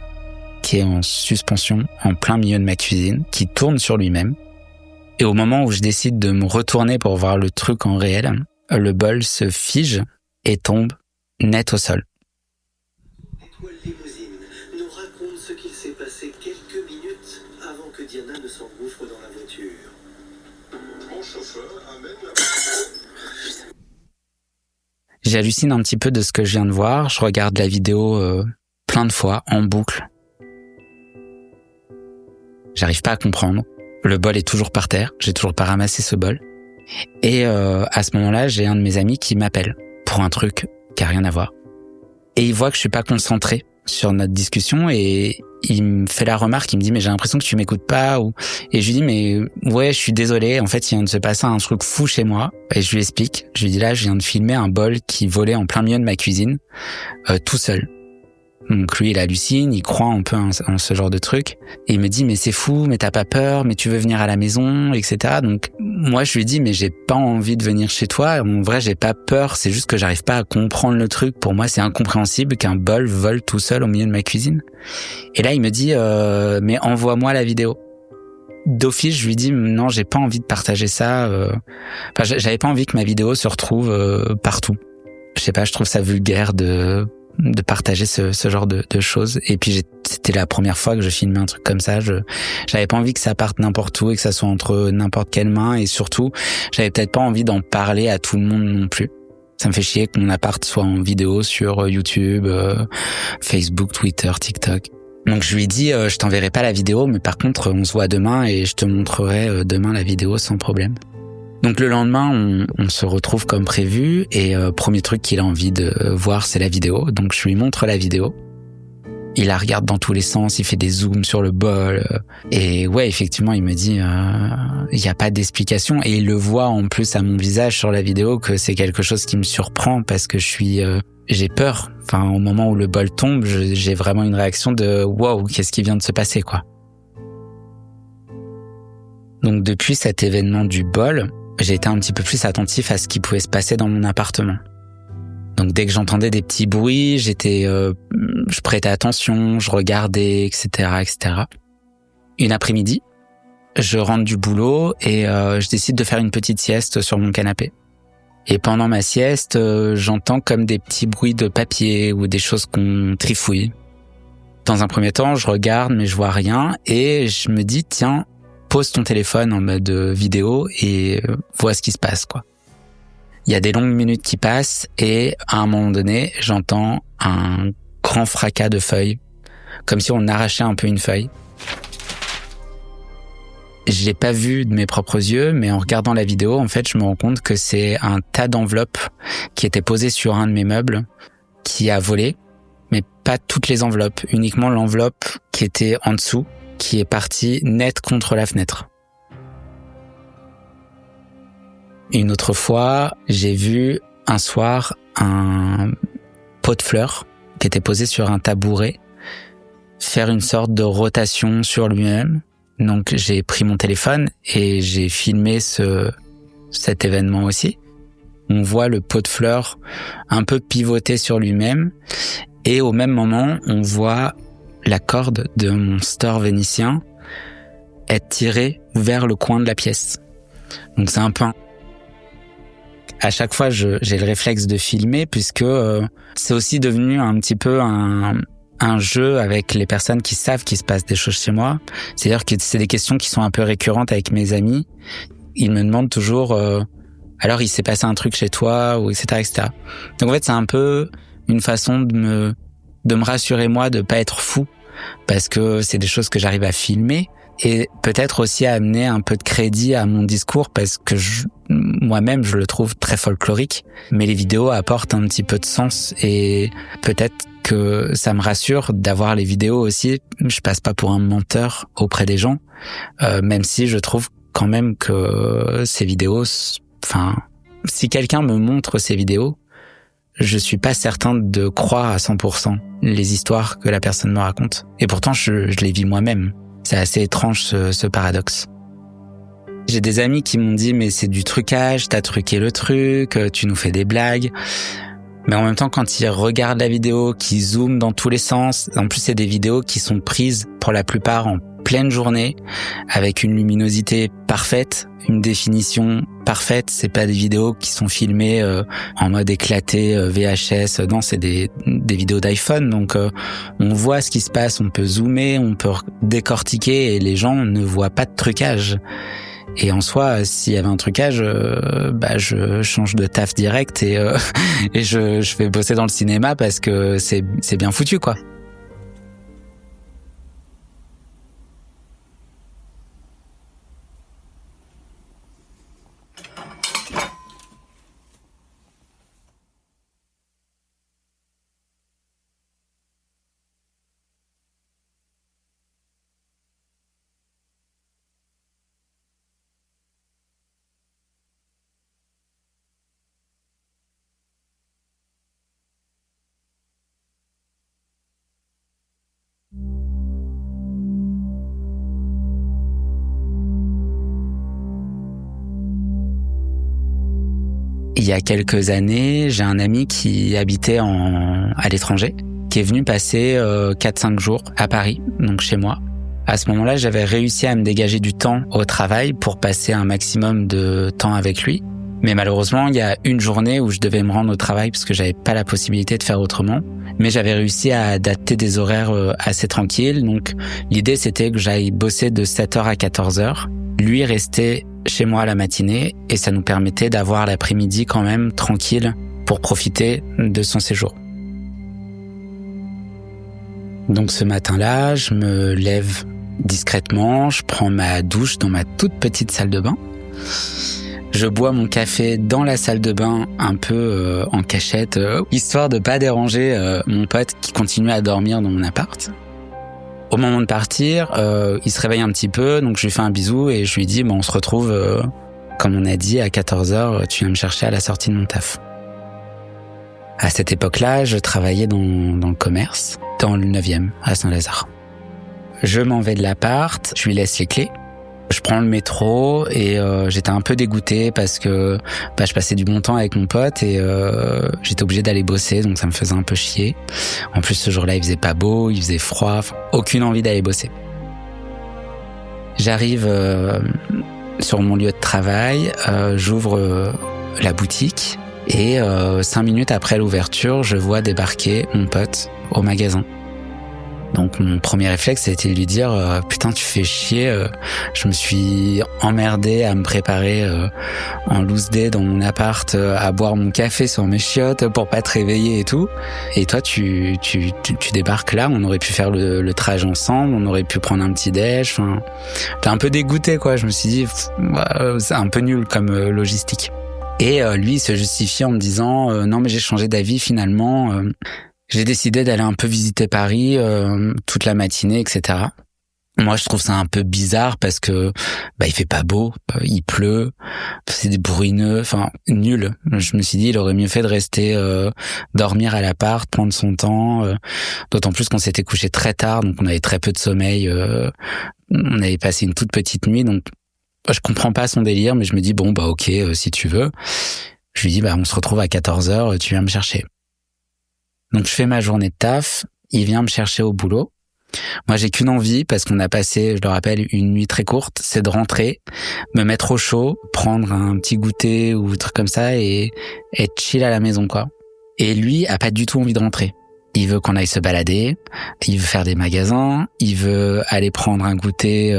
qui est en suspension en plein milieu de ma cuisine, qui tourne sur lui-même. Et au moment où je décide de me retourner pour voir le truc en réel, le bol se fige et tombe net au sol. Étoile Limousine nous raconte ce qu'il s'est passé quelques minutes avant que Diana ne s'engouffre dans la voiture. Mon chauffeur amène la... J'hallucine un petit peu de ce que je viens de voir. Je regarde la vidéo plein de fois, en boucle. J'arrive pas à comprendre. Le bol est toujours par terre. J'ai toujours pas ramassé ce bol. Et à ce moment-là, j'ai un de mes amis qui m'appelle pour un truc qui a rien à voir. Et il voit que je suis pas concentré sur notre discussion et il me fait la remarque, il me dit mais j'ai l'impression que tu m'écoutes pas et je lui dis mais ouais, je suis désolé, en fait il vient de se passer un truc fou chez moi. Et je lui explique, je lui dis là je viens de filmer un bol qui volait en plein milieu de ma cuisine tout seul. Donc lui il hallucine, il croit un peu en ce genre de truc et il me dit mais c'est fou, mais t'as pas peur, mais tu veux venir à la maison, etc. Donc moi je lui dis mais j'ai pas envie de venir chez toi, en vrai j'ai pas peur, c'est juste que j'arrive pas à comprendre le truc. Pour moi c'est incompréhensible qu'un bol vole tout seul au milieu de ma cuisine. Et là il me dit mais envoie-moi la vidéo. D'office je lui dis non, j'ai pas envie de partager ça, j'avais pas envie que ma vidéo se retrouve partout. Je sais pas, je trouve ça vulgaire de partager ce genre de choses. Et puis c'était la première fois que je filmais un truc comme ça. J'avais pas envie que ça parte n'importe où et que ça soit entre n'importe quelle main. Et surtout, j'avais peut-être pas envie d'en parler à tout le monde non plus. Ça me fait chier que mon appart soit en vidéo sur YouTube, Facebook, Twitter, TikTok. Donc je lui ai dit, je t'enverrai pas la vidéo, mais par contre, on se voit demain et je te montrerai demain la vidéo sans problème. Donc le lendemain, on se retrouve comme prévu et premier truc qu'il a envie de voir, c'est la vidéo. Donc je lui montre la vidéo. Il la regarde dans tous les sens, il fait des zooms sur le bol. Et ouais, effectivement, il me dit, il n'y a pas d'explication. Et il le voit en plus à mon visage sur la vidéo que c'est quelque chose qui me surprend parce que j'ai peur. Enfin, au moment où le bol tombe, j'ai vraiment une réaction de wow, qu'est-ce qui vient de se passer, quoi. Donc depuis cet événement du bol, j'ai été un petit peu plus attentif à ce qui pouvait se passer dans mon appartement. Donc dès que j'entendais des petits bruits, je prêtais attention, je regardais, etc. Une après-midi, je rentre du boulot et je décide de faire une petite sieste sur mon canapé. Et pendant ma sieste, j'entends comme des petits bruits de papier ou des choses qu'on trifouille. Dans un premier temps, je regarde mais je vois rien et je me dis tiens, pose ton téléphone en mode vidéo et vois ce qui se passe, quoi. Il y a des longues minutes qui passent et à un moment donné, j'entends un grand fracas de feuilles, comme si on arrachait un peu une feuille. Je l'ai pas vu de mes propres yeux, mais en regardant la vidéo, en fait, je me rends compte que c'est un tas d'enveloppes qui étaient posées sur un de mes meubles qui a volé, mais pas toutes les enveloppes, uniquement l'enveloppe qui était en dessous, qui est partie net contre la fenêtre. Une autre fois, j'ai vu un soir un pot de fleurs qui était posé sur un tabouret faire une sorte de rotation sur lui-même. Donc j'ai pris mon téléphone et j'ai filmé cet événement aussi. on voit le pot de fleurs un peu pivoter sur lui-même. Et au même moment, on voit la corde de mon store vénitien être tirée vers le coin de la pièce. Donc c'est un peu... À chaque fois, j'ai le réflexe de filmer puisque c'est aussi devenu un petit peu un jeu avec les personnes qui savent qu'il se passe des choses chez moi. C'est-à-dire que c'est des questions qui sont un peu récurrentes avec mes amis. Ils me demandent toujours alors il s'est passé un truc chez toi ou etc., etc. Donc en fait, c'est un peu une façon de me rassurer moi de pas être fou parce que c'est des choses que j'arrive à filmer et peut-être aussi à amener un peu de crédit à mon discours parce que moi-même je le trouve très folklorique, mais les vidéos apportent un petit peu de sens et peut-être que ça me rassure d'avoir les vidéos aussi. Je passe pas pour un menteur auprès des gens, même si je trouve quand même que ces vidéos, enfin, si quelqu'un me montre ces vidéos, je suis pas certain de croire à 100% les histoires que la personne me raconte. Et pourtant, je les vis moi-même. C'est assez étrange ce paradoxe. J'ai des amis qui m'ont dit mais c'est du trucage, t'as truqué le truc, tu nous fais des blagues. Mais en même temps, quand ils regardent la vidéo, qu'ils zooment dans tous les sens, en plus c'est des vidéos qui sont prises pour la plupart en pleine journée, avec une luminosité parfaite, une définition parfaite. C'est pas des vidéos qui sont filmées en mode éclaté VHS. Non, c'est des vidéos d'iPhone. Donc on voit ce qui se passe, on peut zoomer, on peut décortiquer et les gens ne voient pas de trucage. Et en soi, s'il y avait un trucage, je change de taf direct et je vais bosser dans le cinéma parce que c'est bien foutu, quoi. Il y a quelques années, j'ai un ami qui habitait à l'étranger, qui est venu passer 4-5 jours à Paris, donc chez moi. À ce moment-là, j'avais réussi à me dégager du temps au travail pour passer un maximum de temps avec lui. Mais malheureusement, il y a une journée où je devais me rendre au travail parce que j'avais pas la possibilité de faire autrement. Mais j'avais réussi à adapter des horaires assez tranquilles. Donc l'idée, c'était que j'aille bosser de 7h à 14h. Lui restait chez moi la matinée et ça nous permettait d'avoir l'après-midi quand même tranquille pour profiter de son séjour. Donc ce matin-là, je me lève discrètement, je prends ma douche dans ma toute petite salle de bain. Je bois mon café dans la salle de bain un peu en cachette, histoire de pas déranger mon pote qui continuait à dormir dans mon appart. Au moment de partir, il se réveille un petit peu, donc je lui fais un bisou et je lui dis on se retrouve, comme on a dit, à 14h, tu viens me chercher à la sortie de mon taf. À cette époque-là, je travaillais dans le commerce, dans le 9e, à Saint-Lazare. Je m'en vais de l'appart, je lui laisse les clés. Je prends le métro et j'étais un peu dégoûté parce que je passais du bon temps avec mon pote et j'étais obligé d'aller bosser, donc ça me faisait un peu chier. En plus, ce jour-là, il faisait pas beau, il faisait froid, aucune envie d'aller bosser. J'arrive sur mon lieu de travail, j'ouvre la boutique et 5 minutes après l'ouverture, je vois débarquer mon pote au magasin. Donc mon premier réflexe, c'était de lui dire putain, tu fais chier, je me suis emmerdé à me préparer en loose day dans mon appart, à boire mon café sur mes chiottes pour pas te réveiller et tout. Et toi tu débarques là, on aurait pu faire le trajet ensemble, on aurait pu prendre un petit déj, enfin j'étais un peu dégoûté quoi, je me suis dit c'est un peu nul comme logistique. Et lui il se justifie en me disant non mais j'ai changé d'avis finalement. J'ai décidé d'aller un peu visiter Paris toute la matinée, etc. Moi, je trouve ça un peu bizarre parce que il fait pas beau, il pleut, c'est bruyineux, enfin nul. Je me suis dit, il aurait mieux fait de rester dormir à l'appart, prendre son temps. D'autant plus qu'on s'était couché très tard, donc on avait très peu de sommeil. On avait passé une toute petite nuit, donc je comprends pas son délire, mais je me dis ok, si tu veux. Je lui dis, on se retrouve à 14h, tu viens me chercher. Donc je fais ma journée de taf, il vient me chercher au boulot. Moi, j'ai qu'une envie, parce qu'on a passé, je le rappelle, une nuit très courte, c'est de rentrer, me mettre au chaud, prendre un petit goûter ou un truc comme ça et être chill à la maison, quoi. Et lui a pas du tout envie de rentrer. Il veut qu'on aille se balader, il veut faire des magasins, il veut aller prendre un goûter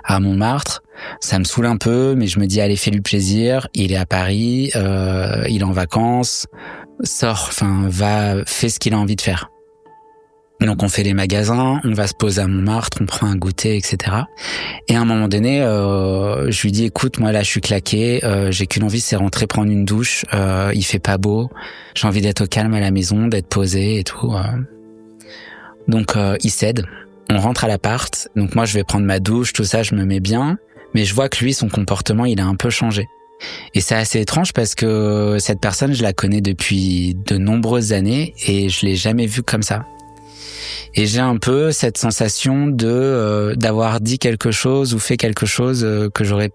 à Montmartre. Ça me saoule un peu, mais je me dis, allez, fais-lui plaisir. Il est à Paris, il est en vacances, fais ce qu'il a envie de faire. Donc on fait les magasins, on va se poser à Montmartre, on prend un goûter, etc. Et à un moment donné, je lui dis, écoute, moi là je suis claqué, j'ai qu'une envie, c'est rentrer prendre une douche, il fait pas beau, j'ai envie d'être au calme à la maison, d'être posé et tout. Donc il cède, on rentre à l'appart, donc moi je vais prendre ma douche, tout ça, je me mets bien, mais je vois que lui, son comportement, il a un peu changé. Et c'est assez étrange parce que cette personne, je la connais depuis de nombreuses années et je l'ai jamais vue comme ça. Et j'ai un peu cette sensation d'avoir dit quelque chose ou fait quelque chose que j'aurais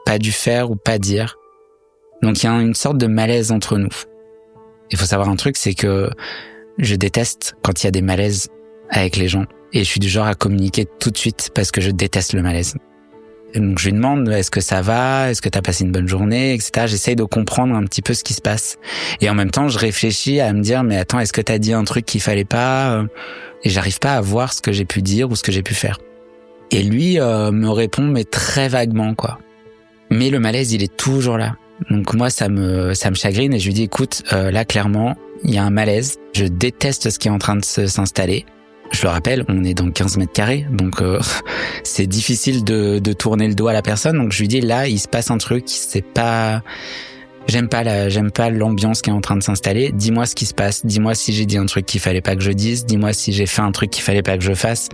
pas dû faire ou pas dire. Donc il y a une sorte de malaise entre nous. Il faut savoir un truc, c'est que je déteste quand il y a des malaises avec les gens. Et je suis du genre à communiquer tout de suite parce que je déteste le malaise. Et donc je lui demande, est-ce que ça va? Est-ce que t'as passé une bonne journée? Etc. J'essaye de comprendre un petit peu ce qui se passe. Et en même temps, je réfléchis à me dire, mais attends, est-ce que t'as dit un truc qu'il fallait pas? Et j'arrive pas à voir ce que j'ai pu dire ou ce que j'ai pu faire. Et lui me répond, mais très vaguement, quoi. Mais le malaise, il est toujours là. Donc moi, ça me chagrine et je lui dis, écoute, là, clairement, il y a un malaise. Je déteste ce qui est en train de s'installer. Je le rappelle, on est dans 15 mètres carrés, donc c'est difficile de tourner le dos à la personne. Donc je lui dis, là, il se passe un truc, c'est pas... J'aime pas l'ambiance qui est en train de s'installer. Dis-moi ce qui se passe. Dis-moi si j'ai dit un truc qu'il fallait pas que je dise. Dis-moi si j'ai fait un truc qu'il fallait pas que je fasse.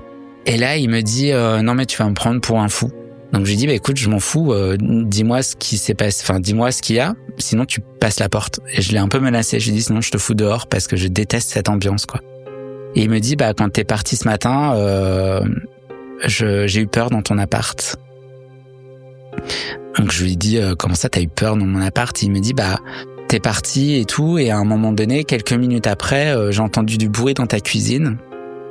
Et là, il me dit, non mais tu vas me prendre pour un fou. Donc je lui dis, écoute, je m'en fous. Dis-moi ce qui s'est passé. Enfin, dis-moi ce qu'il y a. Sinon, tu passes la porte. Et je l'ai un peu menacé. Je lui dis, sinon, je te fous dehors parce que je déteste cette ambiance, quoi. Et il me dit, quand t'es parti ce matin, j'ai eu peur dans ton appart. Donc je lui dis, comment ça t'as eu peur dans mon appart? Il me dit, t'es parti et tout, et à un moment donné, quelques minutes après, j'ai entendu du bruit dans ta cuisine,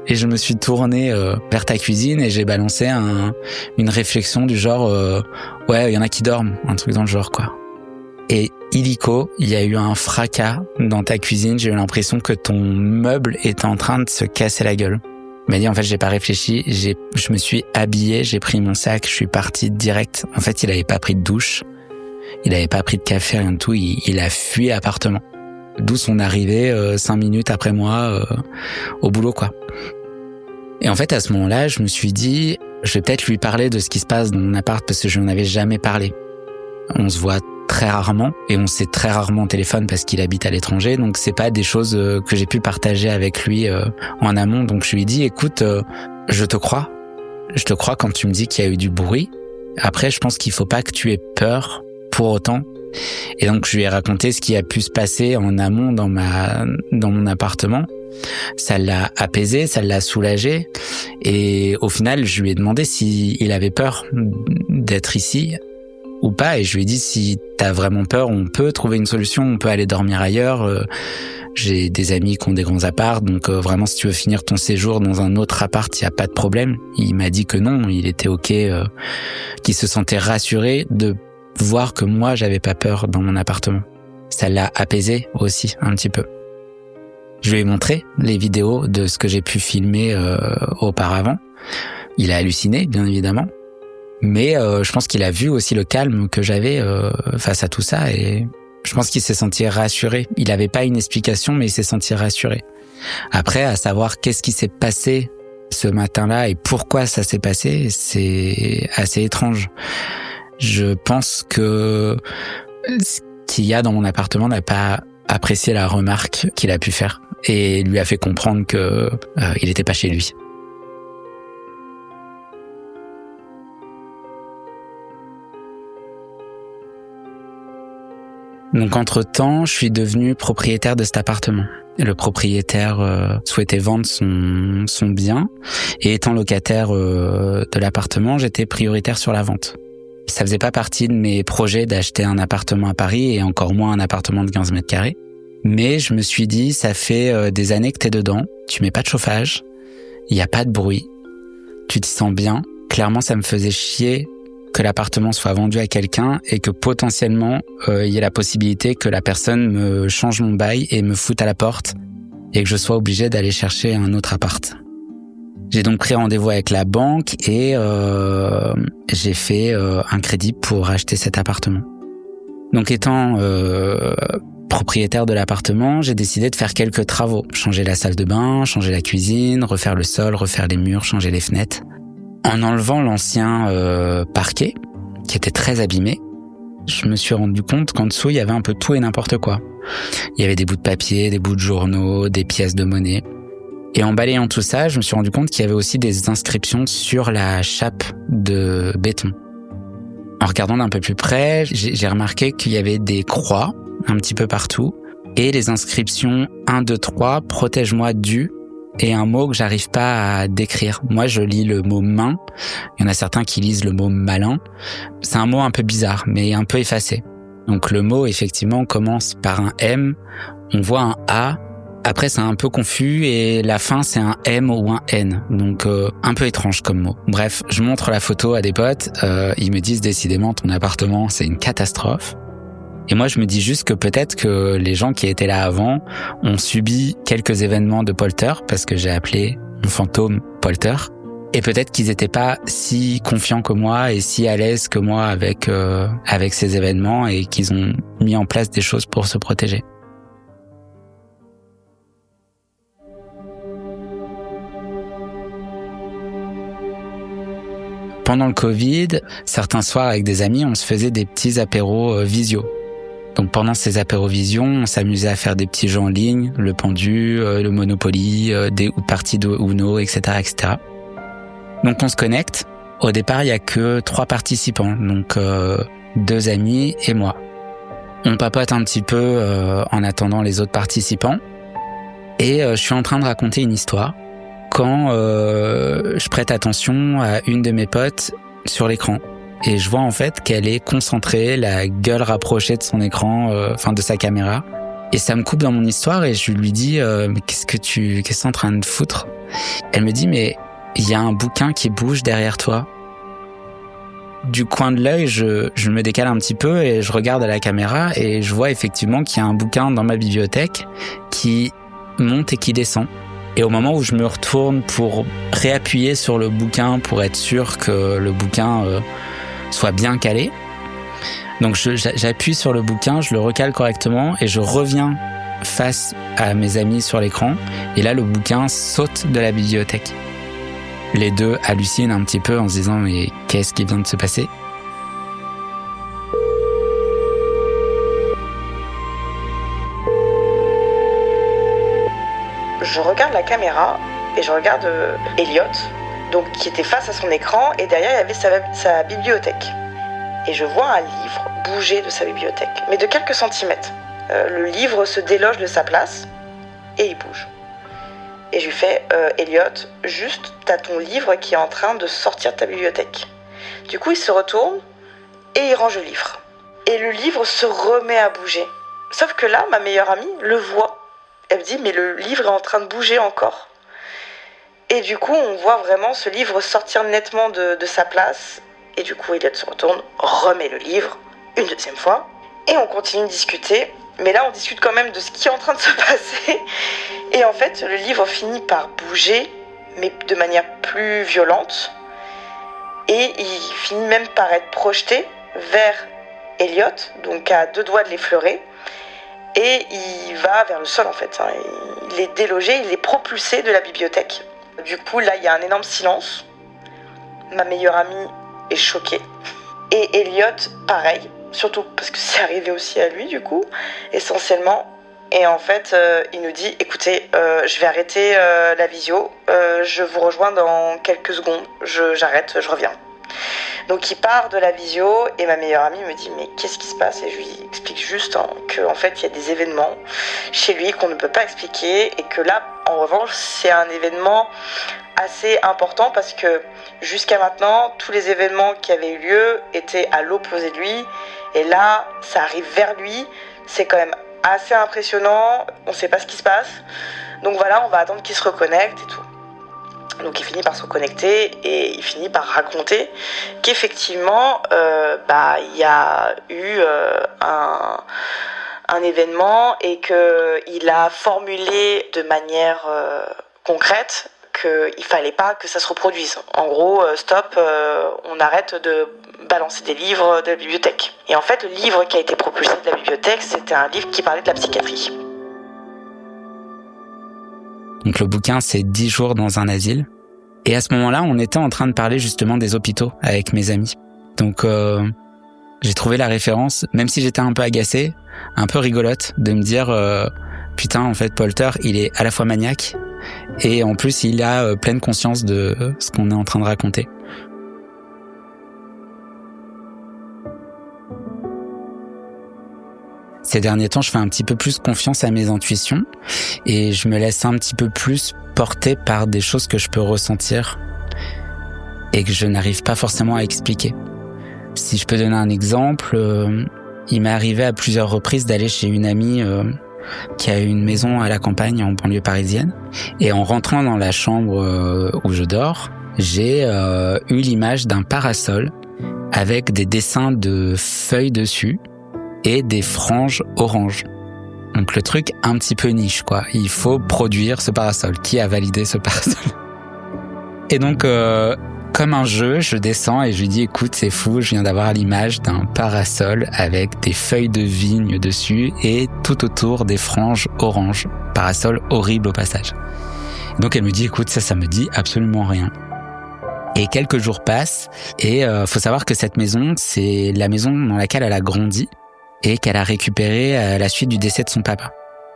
et je me suis tourné vers ta cuisine et j'ai balancé une réflexion du genre, ouais, il y en a qui dorment, un truc dans le genre, quoi. Et illico, il y a eu un fracas dans ta cuisine, j'ai eu l'impression que ton meuble était en train de se casser la gueule. Il m'a dit, en fait, j'ai pas réfléchi, je me suis habillé, j'ai pris mon sac, je suis parti direct. En fait, il avait pas pris de douche, il avait pas pris de café, rien de tout, il a fui l'appartement. D'où son arrivée 5 minutes après moi au boulot, quoi. Et en fait, à ce moment-là, je me suis dit, je vais peut-être lui parler de ce qui se passe dans mon appart parce que je n'en avais jamais parlé. On se voit très rarement et on s'est très rarement au téléphone parce qu'il habite à l'étranger, donc c'est pas des choses que j'ai pu partager avec lui en amont. Donc je lui ai dit, écoute, je te crois quand tu me dis qu'il y a eu du bruit. Après, je pense qu'il faut pas que tu aies peur pour autant. Et donc je lui ai raconté ce qui a pu se passer en amont dans mon appartement. Ça l'a apaisé, ça l'a soulagé, et au final je lui ai demandé s'il avait peur d'être ici ou pas, et je lui ai dit, si t'as vraiment peur, on peut trouver une solution, on peut aller dormir ailleurs. J'ai des amis qui ont des grands apparts, donc vraiment si tu veux finir ton séjour dans un autre appart, il y a pas de problème. Il m'a dit que non, il était ok, qu'il se sentait rassuré de voir que moi j'avais pas peur dans mon appartement. Ça l'a apaisé aussi un petit peu. Je lui ai montré les vidéos de ce que j'ai pu filmer auparavant. Il a halluciné, bien évidemment. Mais je pense qu'il a vu aussi le calme que j'avais face à tout ça, et je pense qu'il s'est senti rassuré. Il n'avait pas une explication, mais il s'est senti rassuré. Après, à savoir qu'est-ce qui s'est passé ce matin-là et pourquoi ça s'est passé, c'est assez étrange. Je pense que ce qu'il y a dans mon appartement n'a pas apprécié la remarque qu'il a pu faire et lui a fait comprendre que il n'était pas chez lui. Donc entre-temps, je suis devenu propriétaire de cet appartement. Le propriétaire souhaitait vendre son bien, et étant locataire de l'appartement, j'étais prioritaire sur la vente. Ça faisait pas partie de mes projets d'acheter un appartement à Paris et encore moins un appartement de 15 mètres carrés. Mais je me suis dit, ça fait des années que t'es dedans, tu mets pas de chauffage, il y a pas de bruit, tu t'y sens bien. Clairement, ça me faisait chier que l'appartement soit vendu à quelqu'un et que potentiellement il y ait la possibilité que la personne me change mon bail et me foute à la porte et que je sois obligé d'aller chercher un autre appart. J'ai donc pris rendez-vous avec la banque et j'ai fait un crédit pour acheter cet appartement. Donc étant propriétaire de l'appartement, j'ai décidé de faire quelques travaux. Changer la salle de bain, changer la cuisine, refaire le sol, refaire les murs, changer les fenêtres. En enlevant l'ancien parquet, qui était très abîmé, je me suis rendu compte qu'en dessous, il y avait un peu tout et n'importe quoi. Il y avait des bouts de papier, des bouts de journaux, des pièces de monnaie. Et en balayant tout ça, je me suis rendu compte qu'il y avait aussi des inscriptions sur la chape de béton. En regardant d'un peu plus près, j'ai remarqué qu'il y avait des croix un petit peu partout et les inscriptions 1, 2, 3, protège-moi du et un mot que j'arrive pas à décrire. Moi, je lis le mot main. Il y en a certains qui lisent le mot malin. C'est un mot un peu bizarre, mais un peu effacé. Donc le mot, effectivement, commence par un M. On voit un A. Après, c'est un peu confus et la fin, c'est un M ou un N. Donc, un peu étrange comme mot. Bref, je montre la photo à des potes. Ils me disent décidément, ton appartement, c'est une catastrophe. Et moi, je me dis juste que peut-être que les gens qui étaient là avant ont subi quelques événements de polter, parce que j'ai appelé mon fantôme polter. Et peut-être qu'ils n'étaient pas si confiants que moi et si à l'aise que moi avec ces événements et qu'ils ont mis en place des choses pour se protéger. Pendant le Covid, certains soirs avec des amis, on se faisait des petits apéros visio. Donc pendant ces apéros visio, on s'amusait à faire des petits jeux en ligne, le pendu, le Monopoly, des parties de Uno, etc., etc. Donc on se connecte. Au départ, il y a que 3 participants, donc 2 amis et moi. On papote un petit peu en attendant les autres participants. Et je suis en train de raconter une histoire quand je prête attention à une de mes potes sur l'écran. Et je vois en fait qu'elle est concentrée, la gueule rapprochée de son écran, de sa caméra. Et ça me coupe dans mon histoire et je lui dis mais qu'est-ce que tu es en train de foutre ? Elle me dit mais il y a un bouquin qui bouge derrière toi. Du coin de l'œil, je me décale un petit peu et je regarde à la caméra et je vois effectivement qu'il y a un bouquin dans ma bibliothèque qui monte et qui descend. Et au moment où je me retourne pour réappuyer sur le bouquin pour être sûr que le bouquin soit bien calé, donc j'appuie sur le bouquin, je le recale correctement et je reviens face à mes amis sur l'écran. Et là, le bouquin saute de la bibliothèque. Les deux hallucinent un petit peu en se disant « mais qu'est-ce qui vient de se passer ?» Je regarde la caméra et je regarde Elliot, donc qui était face à son écran, et derrière il y avait sa bibliothèque. Et je vois un livre bouger de sa bibliothèque, mais de quelques centimètres. Le livre se déloge de sa place et il bouge. Et je lui fais Elliot, juste t'as ton livre qui est en train de sortir de ta bibliothèque. Du coup il se retourne et il range le livre. Et le livre se remet à bouger. Sauf que là, ma meilleure amie le voit. Elle me dit mais le livre est en train de bouger encore. Et du coup on voit vraiment ce livre sortir nettement de sa place. Et du coup Elliot se retourne, remet le livre une deuxième fois. Et on continue de discuter. Mais là on discute quand même de ce qui est en train de se passer. Et en fait le livre finit par bouger, mais de manière plus violente. Et il finit même par être projeté vers Elliot, donc à 2 doigts de l'effleurer. Et il va vers le sol en fait. Il est délogé, il est propulsé de la bibliothèque. Du coup là il y a un énorme silence. Ma meilleure amie est choquée. Et Elliot pareil, surtout parce que c'est arrivé aussi à lui du coup, essentiellement. Et en fait il nous dit écoutez, je vais arrêter la visio, je vous rejoins dans quelques secondes, j'arrête, je reviens. Donc il part de la visio et ma meilleure amie me dit mais qu'est-ce qui se passe ? Et je lui explique juste qu'en fait il y a des événements chez lui qu'on ne peut pas expliquer et que là En revanche, c'est un événement assez important parce que jusqu'à maintenant, tous les événements qui avaient eu lieu étaient à l'opposé de lui. Et là, ça arrive vers lui. C'est quand même assez impressionnant. On ne sait pas ce qui se passe. Donc voilà, on va attendre qu'il se reconnecte et tout. Donc il finit par se reconnecter et il finit par raconter qu'effectivement, il y a eu un événement et qu'il a formulé de manière concrète qu'il fallait pas que ça se reproduise. En gros, stop, on arrête de balancer des livres de la bibliothèque. Et en fait, le livre qui a été propulsé de la bibliothèque, c'était un livre qui parlait de la psychiatrie. Donc le bouquin, c'est 10 jours dans un asile. Et à ce moment-là, on était en train de parler justement des hôpitaux avec mes amis. Donc j'ai trouvé la référence, même si j'étais un peu agacé, un peu rigolote, de me dire putain, en fait, Polter, il est à la fois maniaque et en plus, il a pleine conscience de ce qu'on est en train de raconter. Ces derniers temps, je fais un petit peu plus confiance à mes intuitions et je me laisse un petit peu plus porter par des choses que je peux ressentir et que je n'arrive pas forcément à expliquer. Si je peux donner un exemple, il m'est arrivé à plusieurs reprises d'aller chez une amie qui a une maison à la campagne en banlieue parisienne. Et en rentrant dans la chambre où je dors, j'ai eu l'image d'un parasol avec des dessins de feuilles dessus et des franges orange. Donc le truc un petit peu niche, quoi. Il faut produire ce parasol. Qui a validé ce parasol? Et donc, comme un jeu, je descends et je lui dis, écoute, c'est fou, je viens d'avoir l'image d'un parasol avec des feuilles de vigne dessus et tout autour des franges orange. Parasol horrible au passage. Donc elle me dit, écoute, ça me dit absolument rien. Et quelques jours passent et faut savoir que cette maison, c'est la maison dans laquelle elle a grandi et qu'elle a récupérée à la suite du décès de son papa.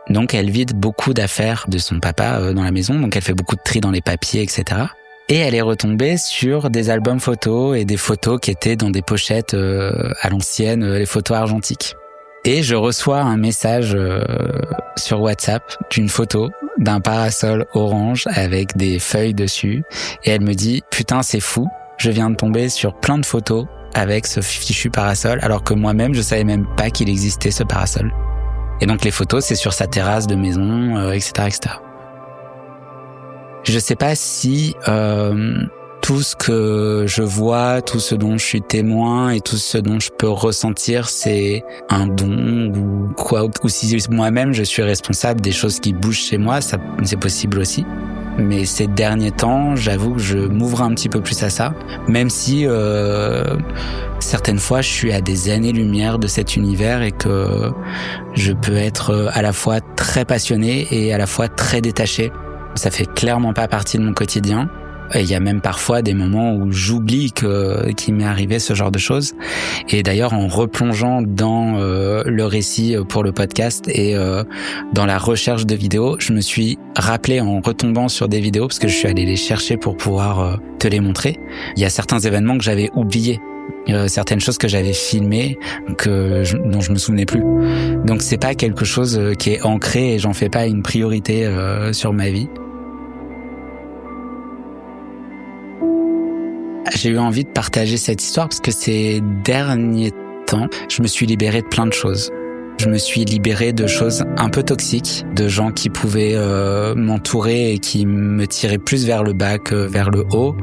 Donc elle vide beaucoup d'affaires de son papa dans la maison, donc elle fait beaucoup de tri dans les papiers, etc. Et elle est retombée sur des albums photos et des photos qui étaient dans des pochettes à l'ancienne, les photos argentiques. Et je reçois un message sur WhatsApp d'une photo d'un parasol orange avec des feuilles dessus. Et elle me dit, putain, c'est fou, je viens de tomber sur plein de photos avec ce fichu parasol, alors que moi-même, je savais même pas qu'il existait ce parasol. Et donc les photos, c'est sur sa terrasse de maison, etc., etc. Je sais pas si tout ce que je vois, tout ce dont je suis témoin et tout ce dont je peux ressentir, c'est un don ou quoi, ou si moi-même je suis responsable des choses qui bougent chez moi, ça c'est possible aussi. Mais ces derniers temps, j'avoue que je m'ouvre un petit peu plus à ça, même si certaines fois je suis à des années-lumière de cet univers et que je peux être à la fois très passionné et à la fois très détaché. Ça fait clairement pas partie de mon quotidien. Et il y a même parfois des moments où j'oublie qu'il m'est arrivé ce genre de choses. Et d'ailleurs, en replongeant dans le récit pour le podcast et dans la recherche de vidéos, je me suis rappelé en retombant sur des vidéos, parce que je suis allé les chercher pour pouvoir te les montrer. Il y a certains événements que j'avais oubliés. Certaines choses que j'avais filmées dont je me souvenais plus. Donc c'est pas quelque chose qui est ancré et j'en fais pas une priorité sur ma vie. J'ai eu envie de partager cette histoire parce que ces derniers temps, je me suis libéré de plein de choses. Je me suis libéré de choses un peu toxiques, de gens qui pouvaient m'entourer et qui me tiraient plus vers le bas que vers le haut.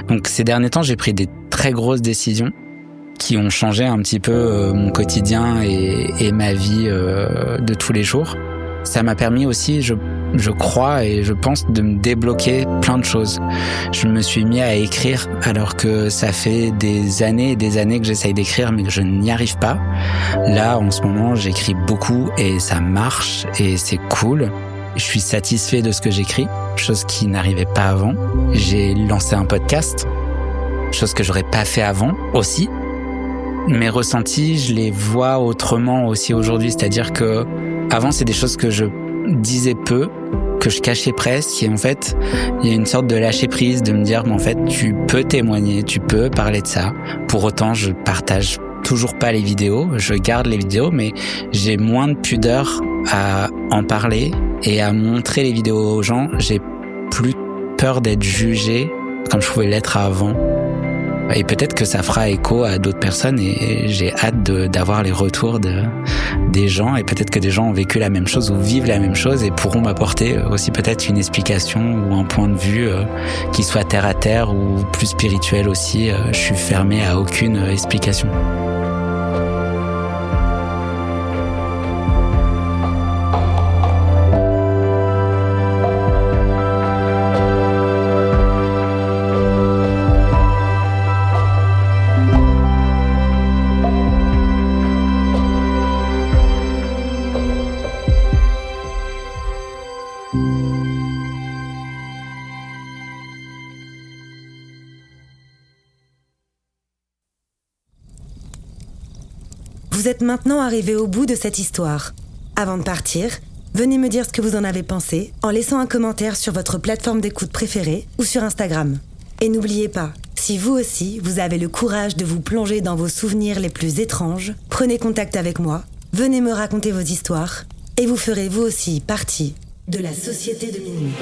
Donc ces derniers temps, j'ai pris des très grosses décisions qui ont changé un petit peu mon quotidien et ma vie de tous les jours. Ça m'a permis aussi, je crois et je pense, de me débloquer plein de choses. Je me suis mis à écrire alors que ça fait des années et des années que j'essaye d'écrire mais que je n'y arrive pas. Là, en ce moment, j'écris beaucoup et ça marche et c'est cool. Je suis satisfait de ce que j'écris, chose qui n'arrivait pas avant. J'ai lancé un podcast, chose que j'aurais pas fait avant aussi. Mes ressentis, je les vois autrement aussi aujourd'hui, c'est-à-dire que avant, c'est des choses que je disais peu, que je cachais presque, et en fait, il y a une sorte de lâcher prise, de me dire, mais en fait, tu peux témoigner, tu peux parler de ça. Pour autant, je partage toujours pas les vidéos, je garde les vidéos, mais j'ai moins de pudeur à en parler Et à montrer les vidéos aux gens, j'ai plus peur d'être jugé comme je pouvais l'être avant. Et peut-être que ça fera écho à d'autres personnes et j'ai hâte d'avoir les retours des gens et peut-être que des gens ont vécu la même chose ou vivent la même chose et pourront m'apporter aussi peut-être une explication ou un point de vue qui soit terre à terre ou plus spirituel aussi. Je suis fermé à aucune explication. Vous êtes maintenant arrivé au bout de cette histoire. Avant de partir, venez me dire ce que vous en avez pensé en laissant un commentaire sur votre plateforme d'écoute préférée ou sur Instagram. Et n'oubliez pas, si vous aussi, vous avez le courage de vous plonger dans vos souvenirs les plus étranges, prenez contact avec moi, venez me raconter vos histoires et vous ferez vous aussi partie de la Société de Minuit.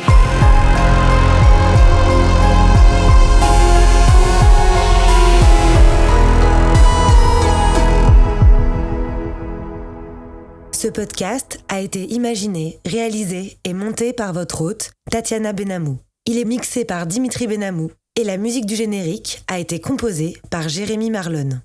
Ce podcast a été imaginé, réalisé et monté par votre hôte, Tatiana Benamou. Il est mixé par Dimitri Benamou et la musique du générique a été composée par Jérémy Marlon.